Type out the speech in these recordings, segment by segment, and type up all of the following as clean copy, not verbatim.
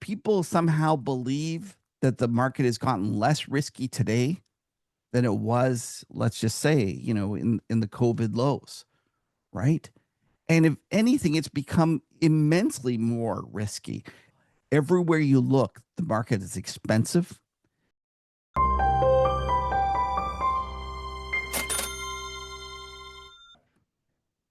people somehow believe that the market has gotten less risky today than it was, let's just say, in the COVID lows, right? And if anything, it's become immensely more risky. Everywhere you look, the market is expensive.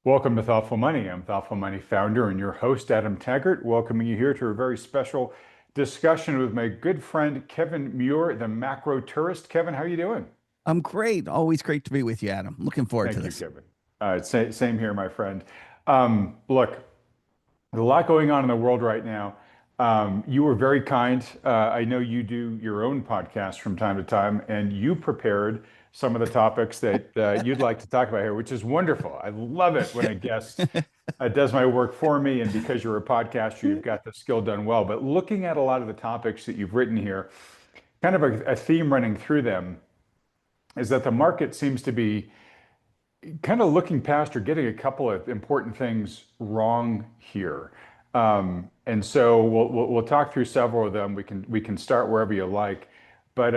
Welcome to Thoughtful Money. I'm Thoughtful Money founder and your host, Adam Taggart, welcoming you here to a very special discussion with my good friend, Kevin Muir, the macro tourist. Kevin, how are you doing? I'm great. Always great to be with you, Adam. Looking forward to Thank you, this. Kevin. Same here, my friend. Look, there's a lot going on in the world right now. You were very kind. I know you do your own podcast from time to time, and you prepared some of the topics that you'd like to talk about here, which is wonderful. I love it when a guest does my work for me, and because you're a podcaster, you've got the skill done well. But looking at a lot of the topics that you've written here, kind of a theme running through them is that the market seems to be kind of looking past or getting a couple of important things wrong here. And so we'll talk through several of them. We can start wherever you like, but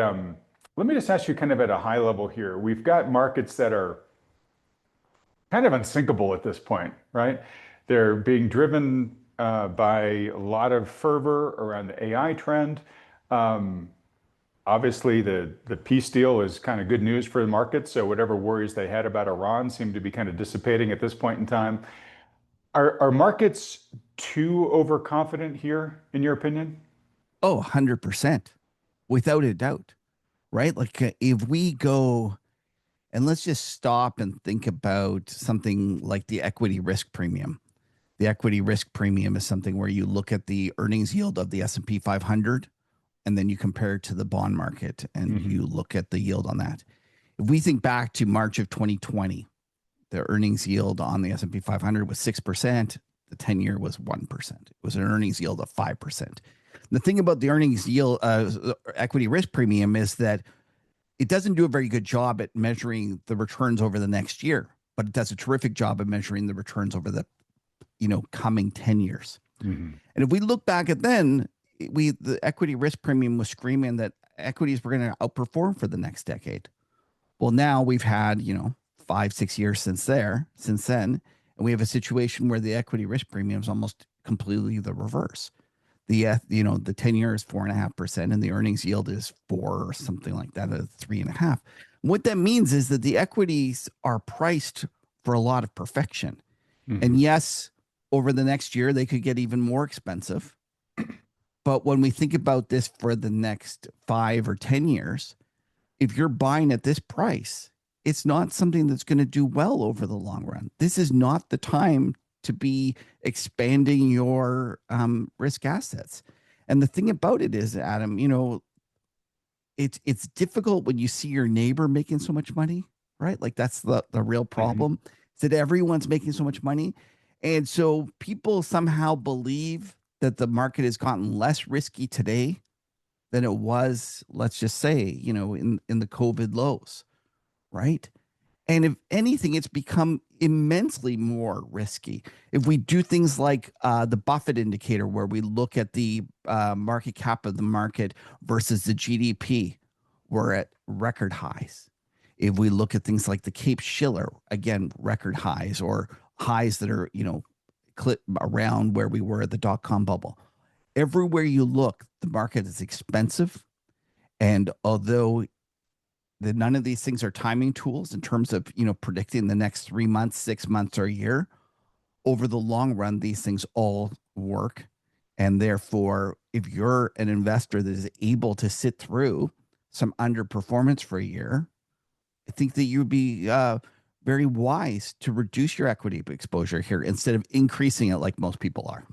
let me just ask you kind of at a high level here. We've got markets that are kind of unsinkable at this point, right? They're being driven by a lot of fervor around the AI trend. Obviously, the peace deal is kind of good news for the market. So whatever worries they had about Iran seem to be kind of dissipating at this point in time. Are markets too overconfident here, in your opinion? Oh, 100%, without a doubt, right? Like if we go and let's just stop and think about something like the equity risk premium. The equity risk premium is something where you look at the earnings yield of the S&P 500 and then you compare it to the bond market and you look at the yield on that. If we think back to March of 2020, the earnings yield on the S&P 500 was 6%. The 10-year was 1%. It was an earnings yield of 5%. The thing about the earnings yield, equity risk premium, is that it doesn't do a very good job at measuring the returns over the next year, but it does a terrific job at measuring the returns over the, coming 10 years. And if we look back at then, the equity risk premium was screaming that equities were going to outperform for the next decade. Well, now we've had, 5-6 years since then, and we have a situation where the equity risk premium is almost completely the reverse. The 10-year is 4.5%, and the earnings yield is 4 or something like that, 3.5. What that means is that the equities are priced for a lot of perfection. And yes, over the next year, they could get even more expensive. But when we think about this for the next 5 or 10 years, if you're buying at this price, it's not something that's going to do well over the long run. This is not the time to be expanding your risk assets. And the thing about it is, Adam, it's difficult when you see your neighbor making so much money, right? Like that's the real problem, is that everyone's making so much money. And so people somehow believe that the market has gotten less risky today than it was, let's just say, in the COVID lows, right? And if anything, it's become immensely more risky. If we do things like the Buffett indicator, where we look at the market cap of the market versus the GDP, we're at record highs. If we look at things like the Cape Shiller, again, record highs, or highs that are, around where we were at the dot-com bubble. Everywhere you look, the market is expensive. And although none of these things are timing tools in terms of, predicting the next 3 months, 6 months, or a year, over the long run, these things all work. And therefore, if you're an investor that is able to sit through some underperformance for a year, I think that you'd be very wise to reduce your equity exposure here instead of increasing it like most people are.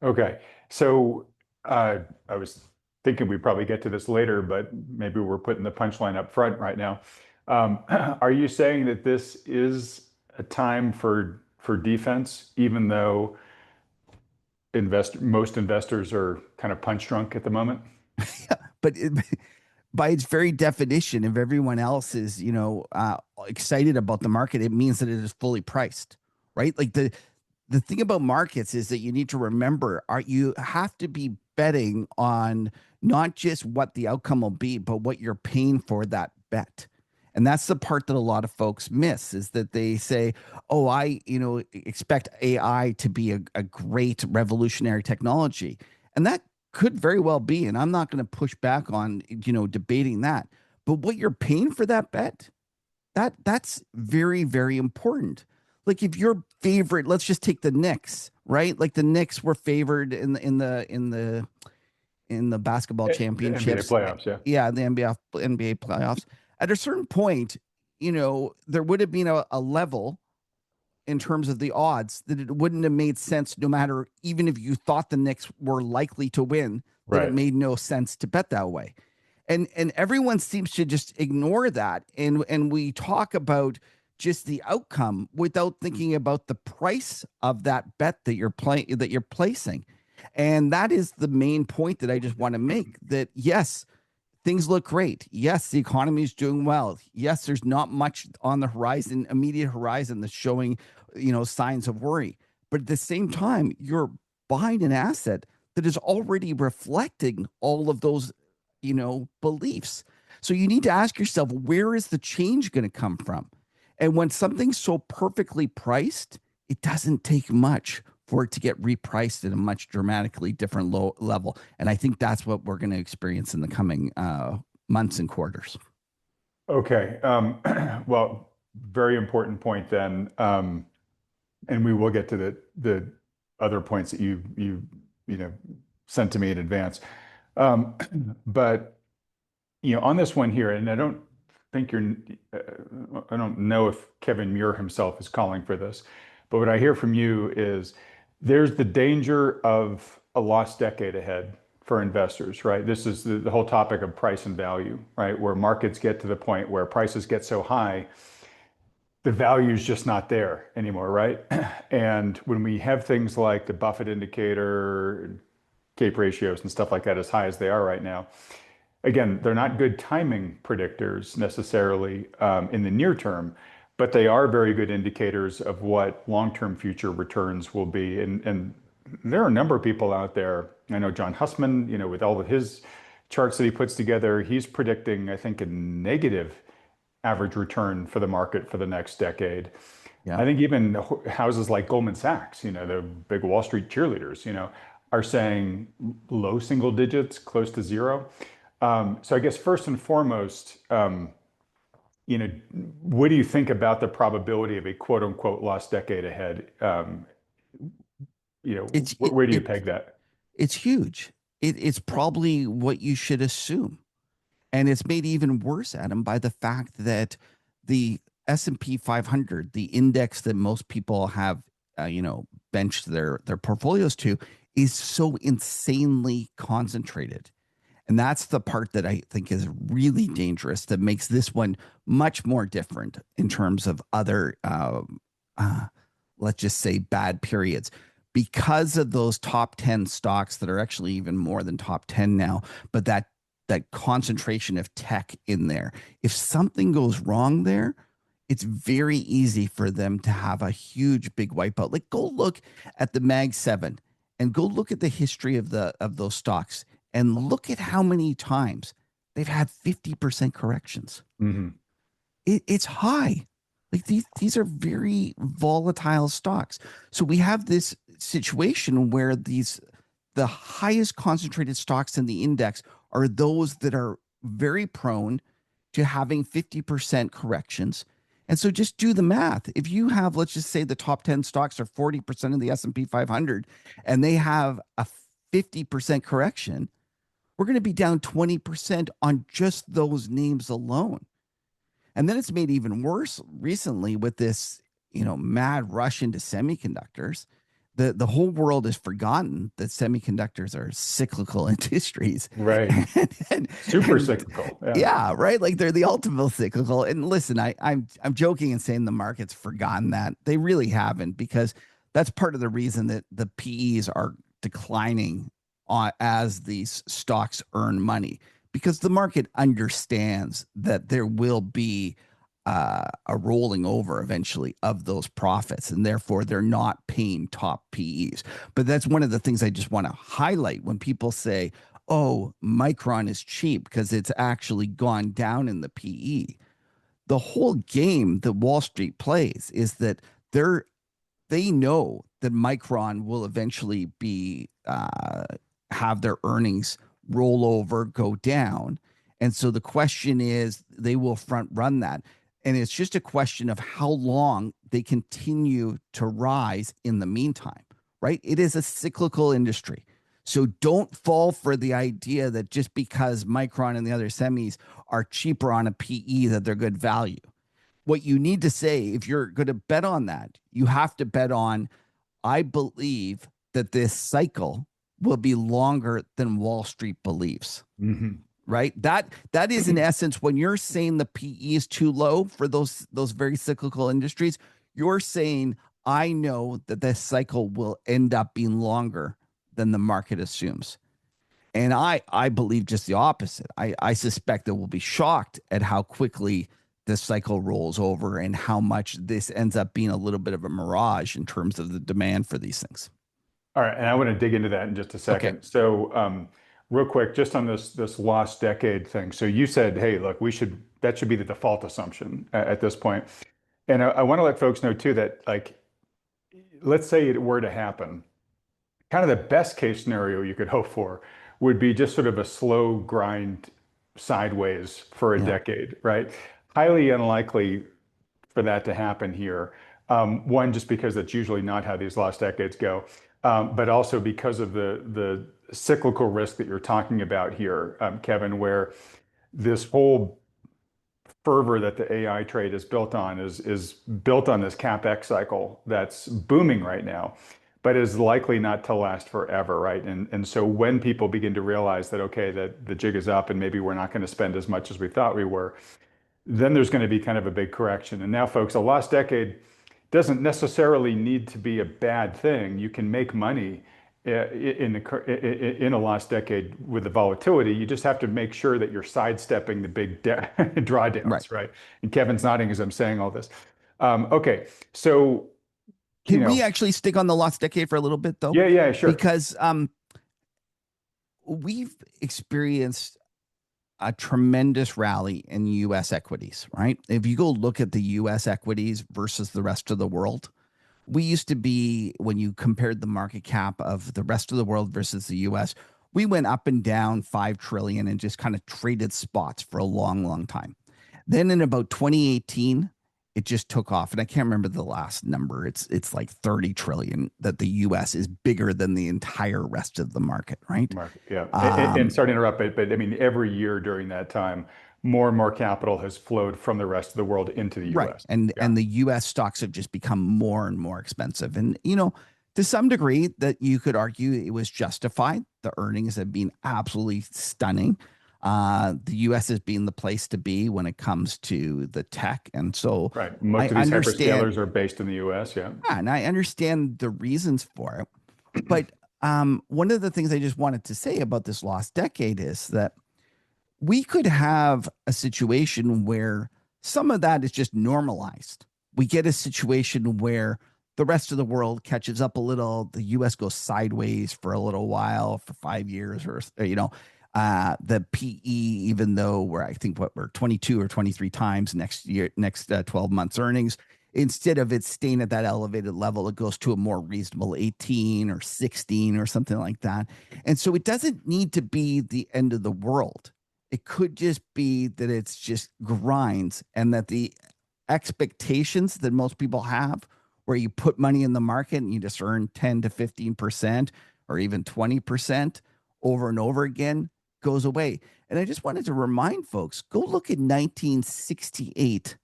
Okay. So I was thinking we'd probably get to this later, but maybe we're putting the punchline up front right now. Are you saying that this is a time for defense, even though most investors are kind of punch drunk at the moment? But by its very definition, if everyone else is, excited about the market, it means that it is fully priced, right? Like the thing about markets is that you need to remember, you have to be betting on not just what the outcome will be, but what you're paying for that bet. And that's the part that a lot of folks miss, is that they say, oh, expect AI to be a great revolutionary technology. And that could very well be. And I'm not going to push back on, debating that. But what you're paying for that bet, that's very, very important. Like if your favorite, let's just take the Knicks, right? Like the Knicks were favored in the basketball The NBA championships. playoffs, yeah. Yeah, the NBA playoffs. At a certain point, there would have been a level in terms of the odds that it wouldn't have made sense, no matter, even if you thought the Knicks were likely to win, that it Right. made no sense to bet that way. And everyone seems to just ignore that. And we talk about just the outcome without thinking about the price of that bet that you're placing. And that is the main point that I just want to make, that yes, things look great. Yes, the economy is doing well. Yes, there's not much on the horizon, immediate horizon, that's showing, signs of worry. But at the same time, you're buying an asset that is already reflecting all of those, beliefs. So you need to ask yourself, where is the change going to come from? And when something's so perfectly priced, it doesn't take much for it to get repriced at a much dramatically different low level. And I think that's what we're going to experience in the coming months and quarters. Okay. Well, very important point then. And we will get to the other points that you know sent to me in advance. Um, but on this one here, and think you're, I don't know if Kevin Muir himself is calling for this, but what I hear from you is there's the danger of a lost decade ahead for investors, right? This is the whole topic of price and value, right? Where markets get to the point where prices get so high, the value is just not there anymore, right? And when we have things like the Buffett indicator, cape ratios and stuff like that as high as they are right now, again, they're not good timing predictors necessarily in the near term, but they are very good indicators of what long-term future returns will be. And there are a number of people out there. I know John Hussman, with all of his charts that he puts together, he's predicting, I think, a negative average return for the market for the next decade. Yeah. I think even houses like Goldman Sachs, the big Wall Street cheerleaders, are saying low single digits, close to zero. So I guess first and foremost, what do you think about the probability of a quote unquote lost decade ahead? It's it, Where do you it peg that? it's huge. It's probably what you should assume. And it's made even worse, Adam, by the fact that the S&P 500, the index that most people have, benched their portfolios to, is so insanely concentrated. And that's the part that I think is really dangerous, that makes this one much more different in terms of other, uh, let's just say, bad periods. Because of those top 10 stocks that are actually even more than top 10 now, but that concentration of tech in there. If something goes wrong there, it's very easy for them to have a huge big wipeout. Like, go look at the Mag 7 and go look at the history of those stocks and look at how many times they've had 50% corrections. Hmm. It's high. Like, these are very volatile stocks. So we have this situation where the highest concentrated stocks in the index are those that are very prone to having 50% corrections. And so just do the math. If you have, let's just say, the top 10 stocks are 40% of the S&P 500 and they have a 50% correction, we're going to be down 20% on just those names alone. And then it's made even worse recently with this, mad rush into semiconductors. The whole world has forgotten that semiconductors are cyclical industries. Right. and, Super and cyclical. Yeah. yeah, right. Like, they're the ultimate cyclical. And listen, I'm joking and saying the market's forgotten that. They really haven't, because that's part of the reason that the PEs are declining as these stocks earn money, because the market understands that there will be a rolling over eventually of those profits, and therefore they're not paying top PEs. But that's one of the things I just want to highlight when people say, "Oh, Micron is cheap because it's actually gone down in the PE." The whole game that Wall Street plays is that they're they know that Micron will eventually be have their earnings roll over, go down. And so the question is, they will front run that. And it's just a question of how long they continue to rise in the meantime, right? It is a cyclical industry. So don't fall for the idea that just because Micron and the other semis are cheaper on a PE that they're good value. What you need to say, if you're going to bet on that, you have to bet on, I believe that this cycle will be longer than Wall Street believes. Mm-hmm. Right? That is in essence, when you're saying the PE is too low for those very cyclical industries, you're saying, I know that this cycle will end up being longer than the market assumes. And I believe just the opposite. I suspect that we'll be shocked at how quickly this cycle rolls over and how much this ends up being a little bit of a mirage in terms of the demand for these things. All right, and I want to dig into that in just a Okay. second. So, real quick, just on this lost decade thing. So you said, hey, look, that should be the default assumption at this point. And I want to let folks know too that, like, let's say it were to happen, kind of the best case scenario you could hope for would be just sort of a slow grind sideways for a Yeah. decade, right? Highly unlikely for that to happen here. One, just because that's usually not how these lost decades go, but also because of the cyclical risk that you're talking about here, Kevin, where this whole fervor that the AI trade is built on is built on this capex cycle that's booming right now, but is likely not to last forever, right? And so when people begin to realize that, okay, that the jig is up and maybe we're not going to spend as much as we thought we were, then there's going to be kind of a big correction. And now, folks, a lost decade doesn't necessarily need to be a bad thing. You can make money in a lost decade with the volatility. You just have to make sure that you're sidestepping the big Right. drawdowns, right? And Kevin's nodding as I'm saying all this. Okay, so Can we actually stick on the lost decade for a little bit though? yeah, sure. Because we've experienced a tremendous rally in US equities, right? If you go look at the US equities versus the rest of the world, we used to be, when you compared the market cap of the rest of the world versus the US, we went up and down 5 trillion and just kind of traded spots for a long, long time. Then in about 2018, it just took off. And I can't remember the last number. It's like 30 trillion that the US is bigger than the entire rest of the market, right? Market, yeah. And sorry to interrupt, but I mean, every year during that time, more and more capital has flowed from the rest of the world into the Right. US. And the US stocks have just become more and more expensive. And, to some degree that you could argue it was justified. The earnings have been absolutely stunning. The US has been the place to be when it comes to the tech. And so Right. Most I of these understand, hyperscalers are based in the US. Yeah. and I understand the reasons for it. But one of the things I just wanted to say about this lost decade is that we could have a situation where some of that is just normalized. We get a situation where the rest of the world catches up a little. The US goes sideways for a little while, for 5 years, or, the PE, even though I think we're 22 or 23 times next 12 months earnings, instead of it staying at that elevated level, it goes to a more reasonable 18 or 16 or something like that. And so it doesn't need to be the end of the world. It could just be that it's just grinds, and that the expectations that most people have, where you put money in the market and you just earn 10 to 15% or even 20% over and over again, goes away. And I just wanted to remind folks, go look at 1968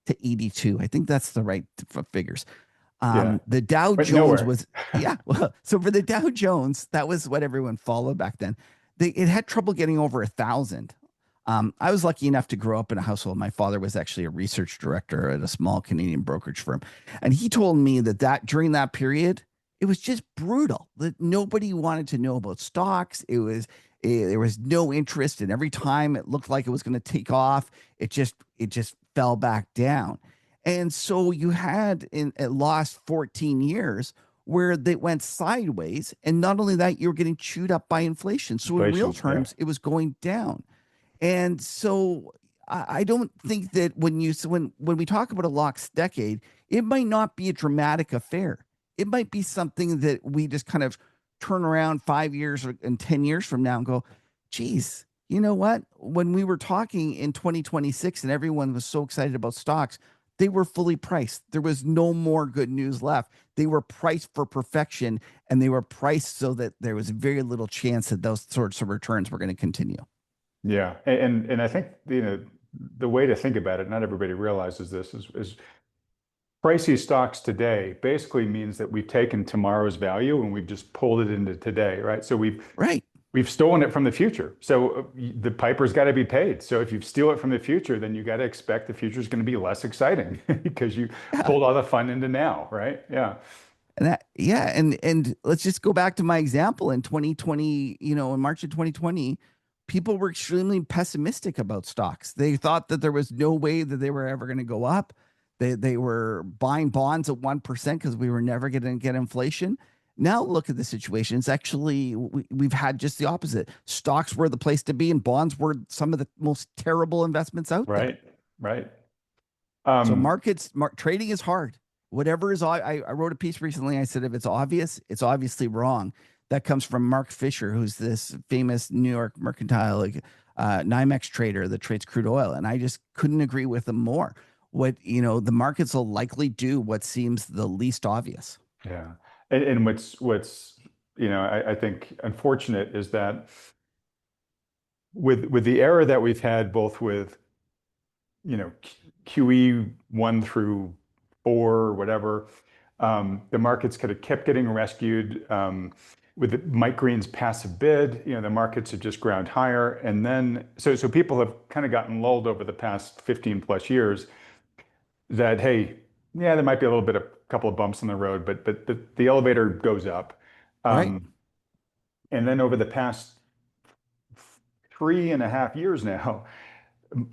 to 82. I think that's the right figures. Yeah. The Dow Went Jones nowhere. was, yeah. Well, so for the Dow Jones, that was what everyone followed back then. It had trouble getting over 1,000. I was lucky enough to grow up in a household. My father was actually a research director at a small Canadian brokerage firm. And he told me that during that period, it was just brutal, that nobody wanted to know about stocks. There was no interest. And every time it looked like it was going to take off, it just fell back down. And so you had in at last 14 years where they went sideways. And not only that, you were getting chewed up by inflation. So in real Inflation. Yeah. terms, it was going down. And so I don't think that when we talk about a lock's decade, it might not be a dramatic affair. It might be something that we just kind of turn around 5 years and 10 years from now and go, geez, you know what? When we were talking in 2026 and everyone was so excited about stocks, they were fully priced. There was no more good news left. They were priced for perfection, and they were priced so that there was very little chance that those sorts of returns were going to continue. Yeah. And I think, the way to think about it, not everybody realizes this, is pricey stocks today basically means that we've taken tomorrow's value and we've just pulled it into today, right? So Right. we've stolen it from the future. So the piper's got to be paid. So if you steal it from the future, then you got to expect the future is going to be less exciting because you Yeah. pulled all the fun into now, right? Yeah. And let's just go back to my example in 2020, in March of 2020, people were extremely pessimistic about stocks. They thought that there was no way that they were ever going to go up. They were buying bonds at 1% because we were never going to get inflation. Now look at the situation. It's actually we've had just the opposite. Stocks were the place to be, and bonds were some of the most terrible investments out there. Right. Right. So Um, trading is hard. Whatever is, I wrote a piece recently. I said, if it's obvious, it's obviously wrong. That comes from Mark Fisher, who's this famous New York mercantile, NYMEX trader that trades crude oil. And I just couldn't agree with him more. The markets will likely do what seems the least obvious. yeah. And I think unfortunate is that with the error that we've had both with QE 1 through 4 or whatever, the markets could have kept getting rescued. With Mike Green's passive bid, the markets have just ground higher. And then, so people have kind of gotten lulled over the past 15 plus years that, hey, yeah, there might be a couple of bumps in the road, but the elevator goes up. Right. And then over the past 3.5 years now,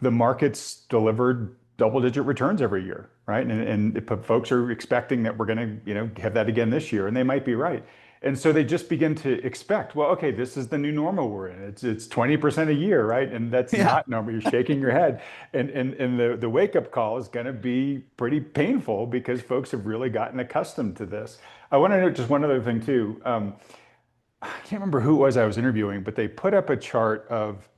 the market's delivered double-digit returns every year, right? And folks are expecting that we're going to, have that again this year, and they might be right. And so they just begin to expect, well, okay, this is the new normal we're in. It's 20% a year, right? And that's Yeah. not normal. You're shaking your head, and the wake-up call is going to be pretty painful because folks have really gotten accustomed to this. I want to note just one other thing too. I can't remember who it was I was interviewing, but they put up a chart of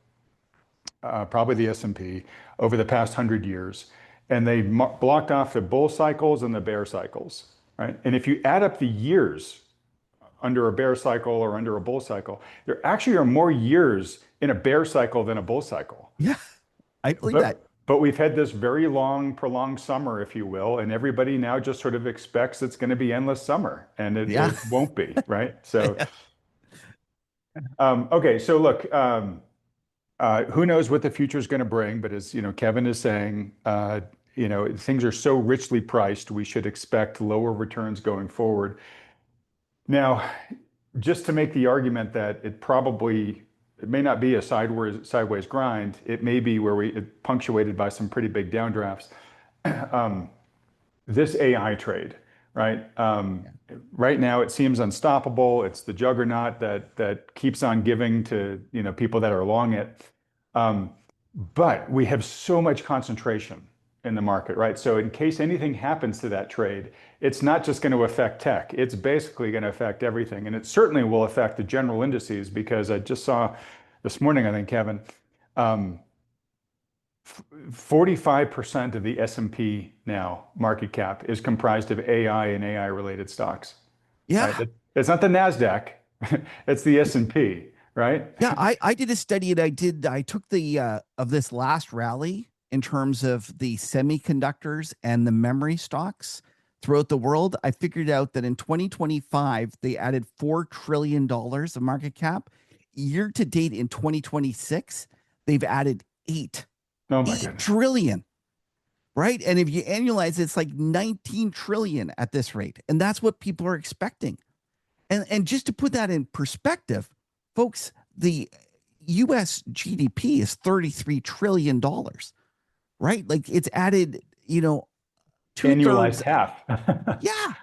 probably the S&P over the past 100 years, and they blocked off the bull cycles and the bear cycles, right? And if you add up the years under a bear cycle or under a bull cycle, there actually are more years in a bear cycle than a bull cycle. Yeah. I believe But that. but we've had this very long, prolonged summer, if you will, and everybody now just sort of expects it's going to be endless summer, and Yeah. it won't be, right? So, okay, so look, who knows what the future is going to bring, but as Kevin is saying, things are so richly priced, we should expect lower returns going forward. Now, just to make the argument that it may not be a sideways grind, it may be where it punctuated by some pretty big downdrafts. This AI trade, right? Right now it seems unstoppable. It's the juggernaut that keeps on giving to people that are long it. But we have so much concentration in the market, right? So in case anything happens to that trade, it's not just going to affect tech. It's basically going to affect everything. And it certainly will affect the general indices because I just saw this morning, I think, Kevin, 45% of the S&P now market cap is comprised of AI and AI related stocks, right? Yeah. It's not the NASDAQ, it's the S&P, right? Yeah. I did a study and I took the of this last rally in terms of the semiconductors and the memory stocks throughout the world. I figured out that in 2025, they added $4 trillion of market cap. Year to date in 2026, they've added Oh my 8 goodness. trillion, right? And if you annualize it, it's like 19 trillion at this rate. And that's what people are expecting. And just to put that in perspective, folks, the US GDP is $33 trillion. right? Like it's added, two Annualized thirds. half. Yeah,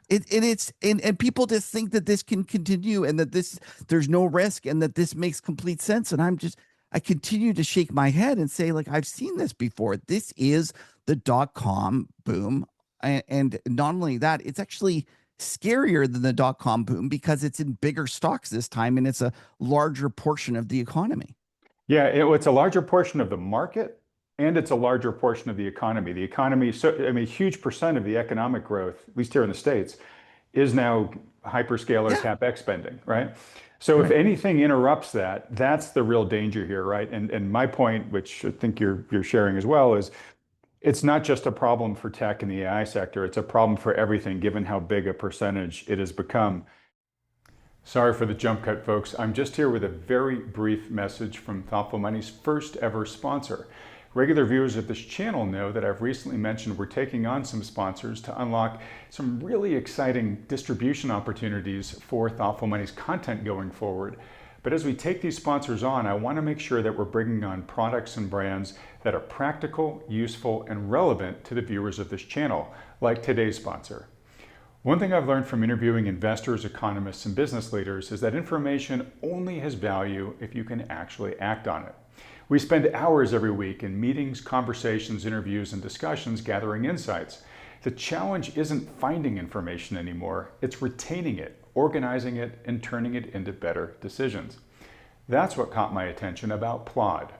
and people just think that this can continue and that there's no risk and that this makes complete sense. And I continue to shake my head and say, like, I've seen this before. This is the dot-com boom. And not only that, it's actually scarier than the dot-com boom because it's in bigger stocks this time and it's a larger portion of the economy. Yeah, it's a larger portion of the market and it's a larger portion of the economy. The economy, so I mean, a huge percent of the economic growth, at least here in the States, is now hyperscaler Yeah, capex spending, right? So if right. anything interrupts that, that's the real danger here, right? And my point, which I think you're sharing as well, is it's not just a problem for tech and the AI sector, it's a problem for everything, given how big a percentage it has become. Sorry for the jump cut, folks. I'm just here with a very brief message from Thoughtful Money's first ever sponsor. Regular viewers of this channel know that I've recently mentioned we're taking on some sponsors to unlock some really exciting distribution opportunities for Thoughtful Money's content going forward. But as we take these sponsors on, I want to make sure that we're bringing on products and brands that are practical, useful, and relevant to the viewers of this channel, like today's sponsor. One thing I've learned from interviewing investors, economists, and business leaders is that information only has value if you can actually act on it. We spend hours every week in meetings, conversations, interviews, and discussions gathering insights. The challenge isn't finding information anymore, it's retaining it, organizing it, and turning it into better decisions. That's what caught my attention about Plod.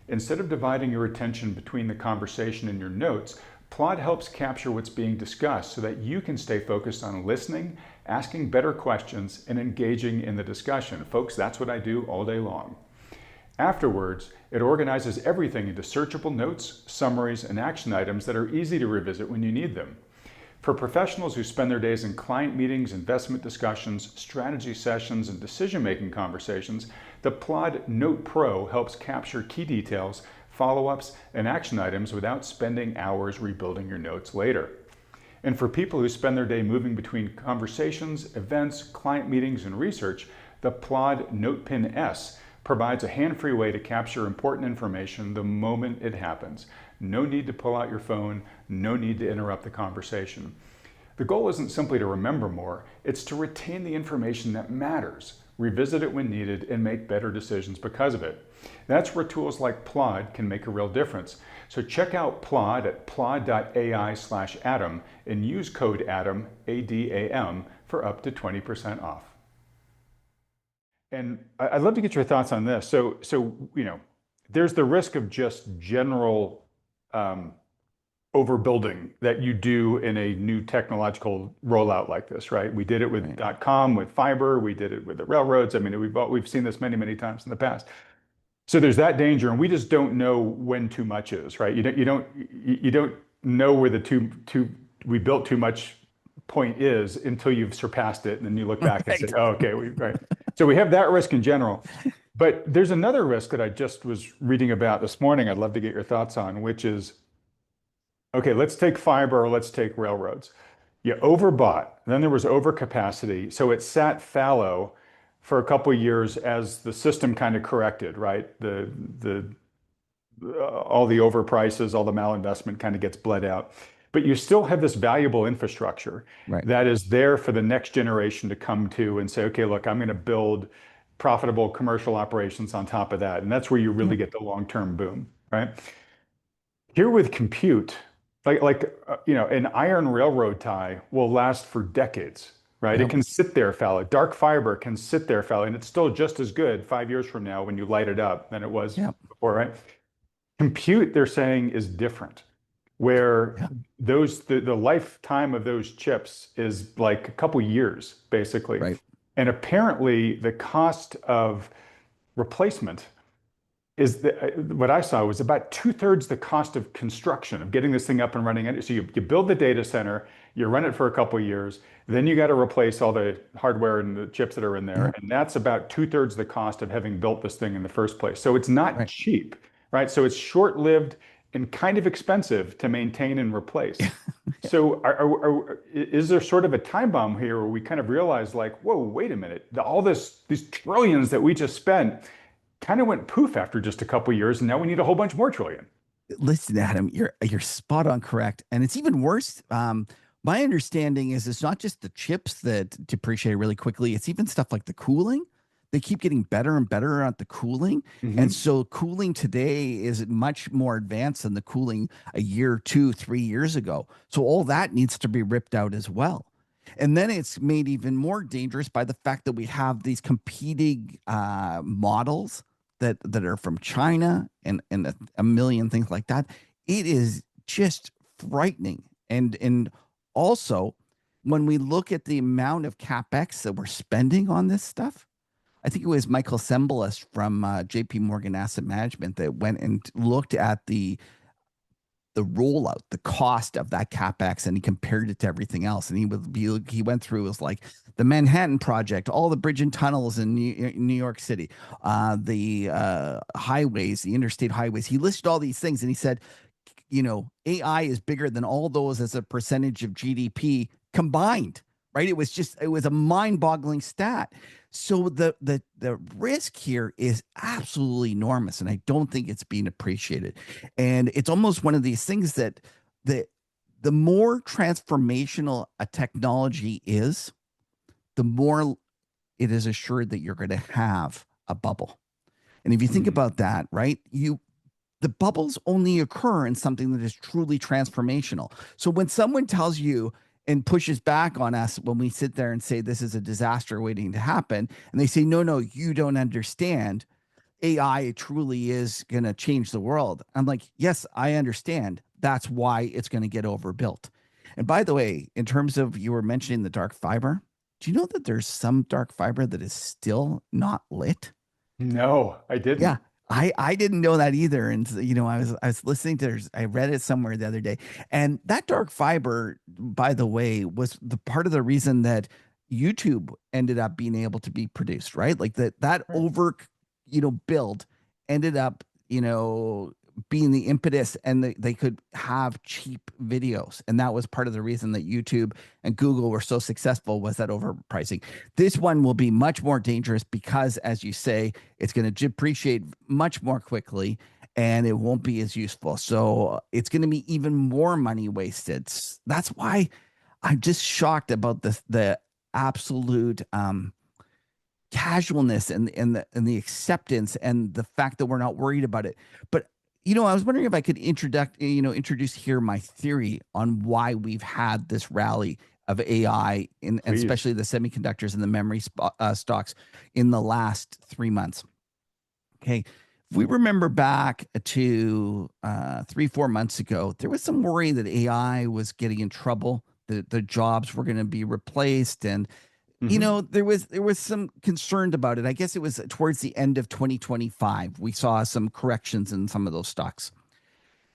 Instead of dividing your attention between the conversation and your notes, Plod helps capture what's being discussed so that you can stay focused on listening, asking better questions, and engaging in the discussion. Folks, that's what I do all day long. Afterwards, it organizes everything into searchable notes, summaries, and action items that are easy to revisit when you need them. For professionals who spend their days in client meetings, investment discussions, strategy sessions, and decision-making conversations, the Plod Note Pro helps capture key details, follow-ups, and action items without spending hours rebuilding your notes later. And for people who spend their day moving between conversations, events, client meetings, and research, the Plod NotePin S provides a hand-free way to capture important information the moment it happens. No need to pull out your phone, no need to interrupt the conversation. The goal isn't simply to remember more, it's to retain the information that matters, revisit it when needed, and make better decisions because of it. That's where tools like Plod can make a real difference. So check out Plod at plod.ai/Atom and use code ADAM, A-D-A-M, for up to 20% off. And I'd love to get your thoughts on this. So there's the risk of just general overbuilding that you do in a new technological rollout like this, right? We did it with .com, with fiber. We did it with the railroads. I mean, we've seen this many, many times in the past. So there's that danger, and we just don't know when too much is, right? You don't know where the we built too much point is until you've surpassed it, and then you look back and say, oh, okay, right. So we have that risk in general. But there's another risk that I just was reading about this morning. I'd love to get your thoughts on, which is, okay, let's take fiber or let's take railroads. You overbought, then there was overcapacity, so it sat fallow for a couple of years as the system kind of corrected, right? All the overprices, all the malinvestment kind of gets bled out. But you still have this valuable infrastructure that is there for the next generation to come to and say, okay, look, I'm going to build profitable commercial operations on top of that. And that's where you really get the long-term boom, right? Here with compute, an iron railroad tie will last for decades, right? It can sit there fallow. Dark fiber can sit there fallow, and it's still just as good 5 years from now when you light it up than it was before, right? Compute, they're saying, is different, where the lifetime of those chips is like a couple years, basically. Right. And apparently the cost of replacement is what I saw was about 2/3 the cost of construction of getting this thing up and running. So you build the data center, you run it for a couple of years, then you got to replace all the hardware and the chips that are in there. And that's about 2/3 the cost of having built this thing in the first place. So it's not cheap, right? So it's short-lived and kind of expensive to maintain and replace. So is there sort of a time bomb here where we kind of realize like, whoa, wait a minute, these trillions that we just spent kind of went poof after just a couple of years, and now we need a whole bunch more trillion? Listen, Adam, you're spot on correct, and it's even worse. My understanding is it's not just the chips that depreciate really quickly; it's even stuff like the cooling. They keep getting better and better at the cooling, and Hmm. so cooling today is much more advanced than the cooling a year, 2, 3 years ago. So all that needs to be ripped out as well. And then it's made even more dangerous by the fact that we have these competing models that are from China and a million things like that. It is just frightening. And also when we look at the amount of capex that we're spending on this stuff, I think it was Michael Sembelis from JP Morgan Asset Management that went and looked at the rollout, the cost of that capex, and he compared it to everything else. And he went through, it was like the Manhattan Project, all the bridge and tunnels in New York City, the highways, the interstate highways. He listed all these things, and he said, AI is bigger than all those as a percentage of GDP combined. Right? It was a mind-boggling stat. So the risk here is absolutely enormous, and I don't think it's being appreciated. And it's almost one of these things that the the more transformational a technology is, the more it is assured that you're going to have a bubble. And if you think Hmm. about that, right, the bubbles only occur in something that is truly transformational. So when someone tells you and pushes back on us when we sit there and say this is a disaster waiting to happen, and they say, no, no, you don't understand. AI truly is going to change the world. I'm like, yes, I understand. That's why it's going to get overbuilt. And by the way, in terms of you were mentioning the dark fiber, do you know that there's some dark fiber that is still not lit? No, I Yeah, didn't. I didn't know that either. And I was listening to I read it somewhere the other day. And that dark fiber, by the way, was the part of the reason that YouTube ended up being able to be produced, right? Like that Right. over, build ended up, being the impetus, and they could have cheap videos. And that was part of the reason that YouTube and Google were so successful, was that overpricing. This one will be much more dangerous because, as you say, it's going to depreciate much more quickly, and it won't be as useful. So it's going to be even more money wasted. That's why I'm just shocked about the absolute casualness and the acceptance and the fact that we're not worried about it. But I was wondering if I could introduce here my theory on why we've had this rally of AI and Please. especially the semiconductors and the memory stocks in the last 3 months. Okay. If we remember back to 3, 4 months ago, there was some worry that AI was getting in trouble, that the jobs were going to be replaced, and Hmm. there was some concern about it. I guess it was towards the end of 2025 we saw some corrections in some of those stocks.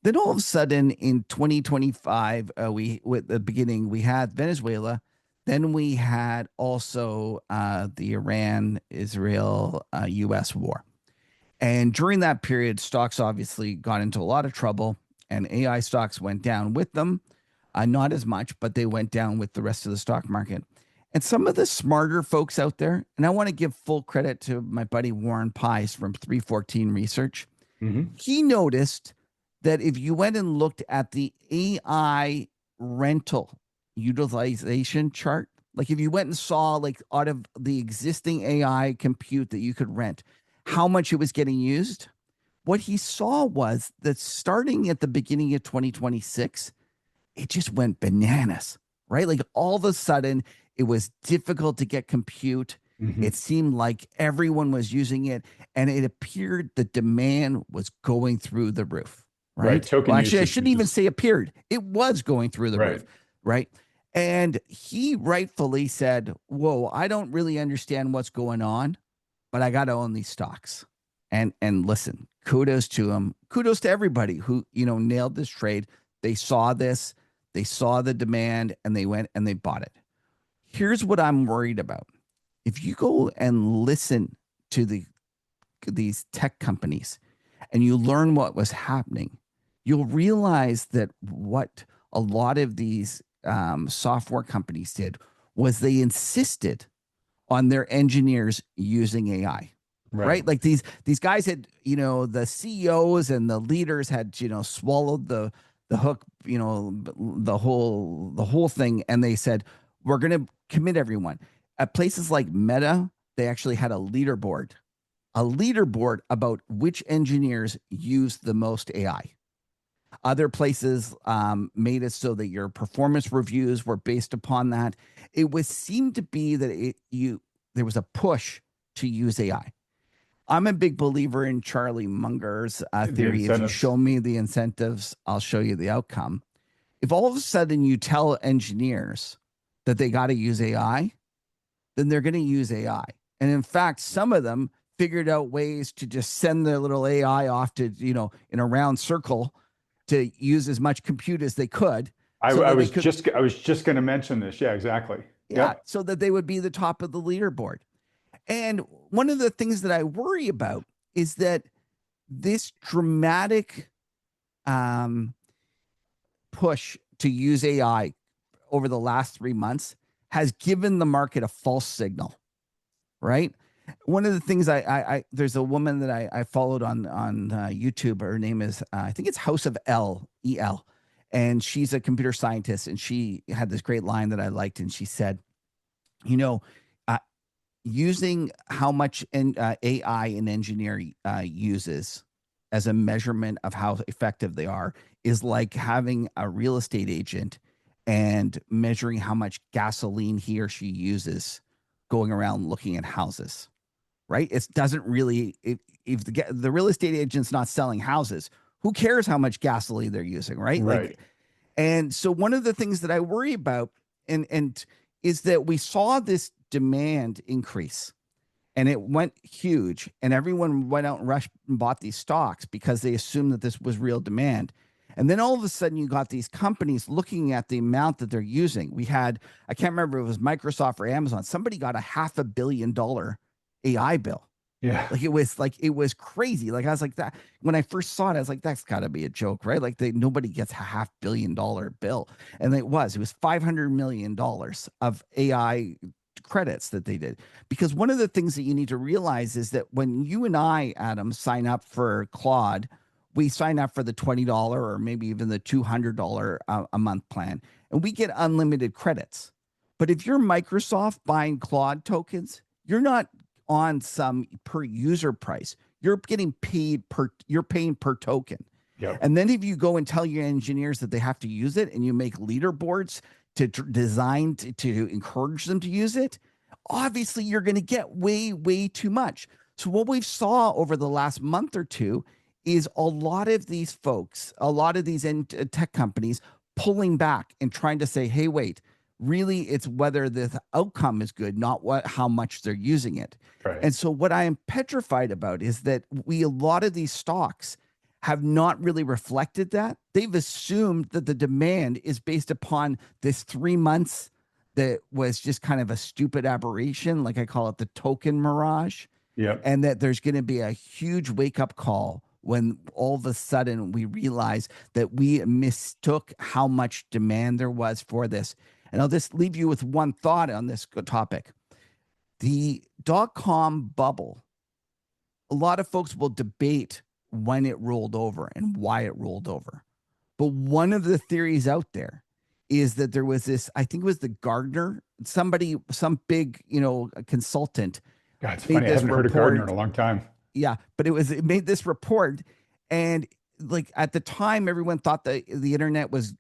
Then all of a sudden in 2025, we with the beginning we had Venezuela, then we had also the Iran Israel U.S. war. And during that period, stocks obviously got into a lot of trouble, and AI stocks went down with them. Not as much, but they went down with the rest of the stock market. And some of the smarter folks out there, and I want to give full credit to my buddy Warren Pies from 314 Research. Hmm. He noticed that if you went and looked at the AI rental utilization chart, like if you went and saw, like, out of the existing AI compute that you could rent, how much it was getting used, what he saw was that starting at the beginning of 2026, it just went bananas, right? Like all of a sudden, it was difficult to get compute. Hmm. It seemed like everyone was using it, and it appeared the demand was going through the roof, Right. right? Token Well, actually, I usage shouldn't was even just say appeared. It was going through the right. roof, right? And he rightfully said, whoa, I don't really understand what's going on, but I got to own these stocks. And listen, kudos to him. Kudos to everybody who, nailed this trade. They saw this, they saw the demand, and they went and they bought it. Here's what I'm worried about. If you go and listen to these tech companies and you learn what was happening, you'll realize that what a lot of these software companies did was they insisted on their engineers using AI. Right. right? Like these guys had, the CEOs and the leaders had, swallowed the hook, the whole thing, and they said, we're going to commit everyone. At places like Meta, they actually had a leaderboard about which engineers use the most AI. Other places made it so that your performance reviews were based upon that. It was seemed to be that there was a push to use AI. I'm a big believer in Charlie Munger's The theory. If you incentives. show me the incentives, I'll show you the outcome. If all of a sudden you tell engineers that they got to use AI, then they're going to use AI. And in fact, some of them figured out ways to just send their little AI off to, in a round circle to use as much compute as they could so I that they was could, just going to mention this. Yeah, exactly. yeah, Yep. so that they would be the top of the leaderboard. And one of the things that I worry about is that this dramatic um, push to use AI over the last 3 months has given the market a false signal, right? One of the things there's a woman that I followed on YouTube. Her name is I think it's House of L, and she's a computer scientist. And she had this great line that I liked, and she said, you know, uh, using how much AI an engineer uses as a measurement of how effective they are is like having a real estate agent and measuring how much gasoline he or she uses going around looking at houses, right? It doesn't really, if the real estate agent's not selling houses, who cares how much gasoline they're using, right? Right. Like, and so one of the things that I worry about and is that we saw this demand increase and it went huge and everyone went out and rushed and bought these stocks because they assumed that this was real demand. And then all of a sudden you got these companies looking at the amount that they're using. We had, I can't remember if it was Microsoft or Amazon, somebody got a $500 million AI bill. Yeah. It was crazy. Like I was like that when I first saw it, I was like, that's got to be a joke, right? Like nobody gets a $500 million bill, and it was $500 million of AI credits that they did. Because one of the things that you need to realize is that when you and I, Adam, sign up for Claude, we sign up for the $20 or maybe even the $200 a month plan, and we get unlimited credits. But if you're Microsoft buying Claude tokens, you're not on some per user price. You're paying per token. Yep. And then if you go and tell your engineers that they have to use it and you make leaderboards to design to encourage them to use it, obviously you're going to get way, way too much. So what we've saw over the last month or two is a lot of these folks, a lot of these tech companies pulling back and trying to say, hey, wait, really it's whether the outcome is good, not how much they're using it. Right. And so what I am petrified about is that a lot of these stocks have not really reflected that. They've assumed that the demand is based upon this 3 months that was just kind of a stupid aberration, like I call it the token mirage, Yep. and that there's going to be a huge wake up call when all of a sudden we realize that we mistook how much demand there was for this. And I'll just leave you with one thought on this topic. The dot-com bubble, a lot of folks will debate when it rolled over and why it rolled over. But one of the theories out there is that there was this, I think it was the Gardner, some big, consultant God, it's made funny. I this haven't heard of Gardner in report. a long time. Yeah, but it made this report, and like at the time, everyone thought the internet was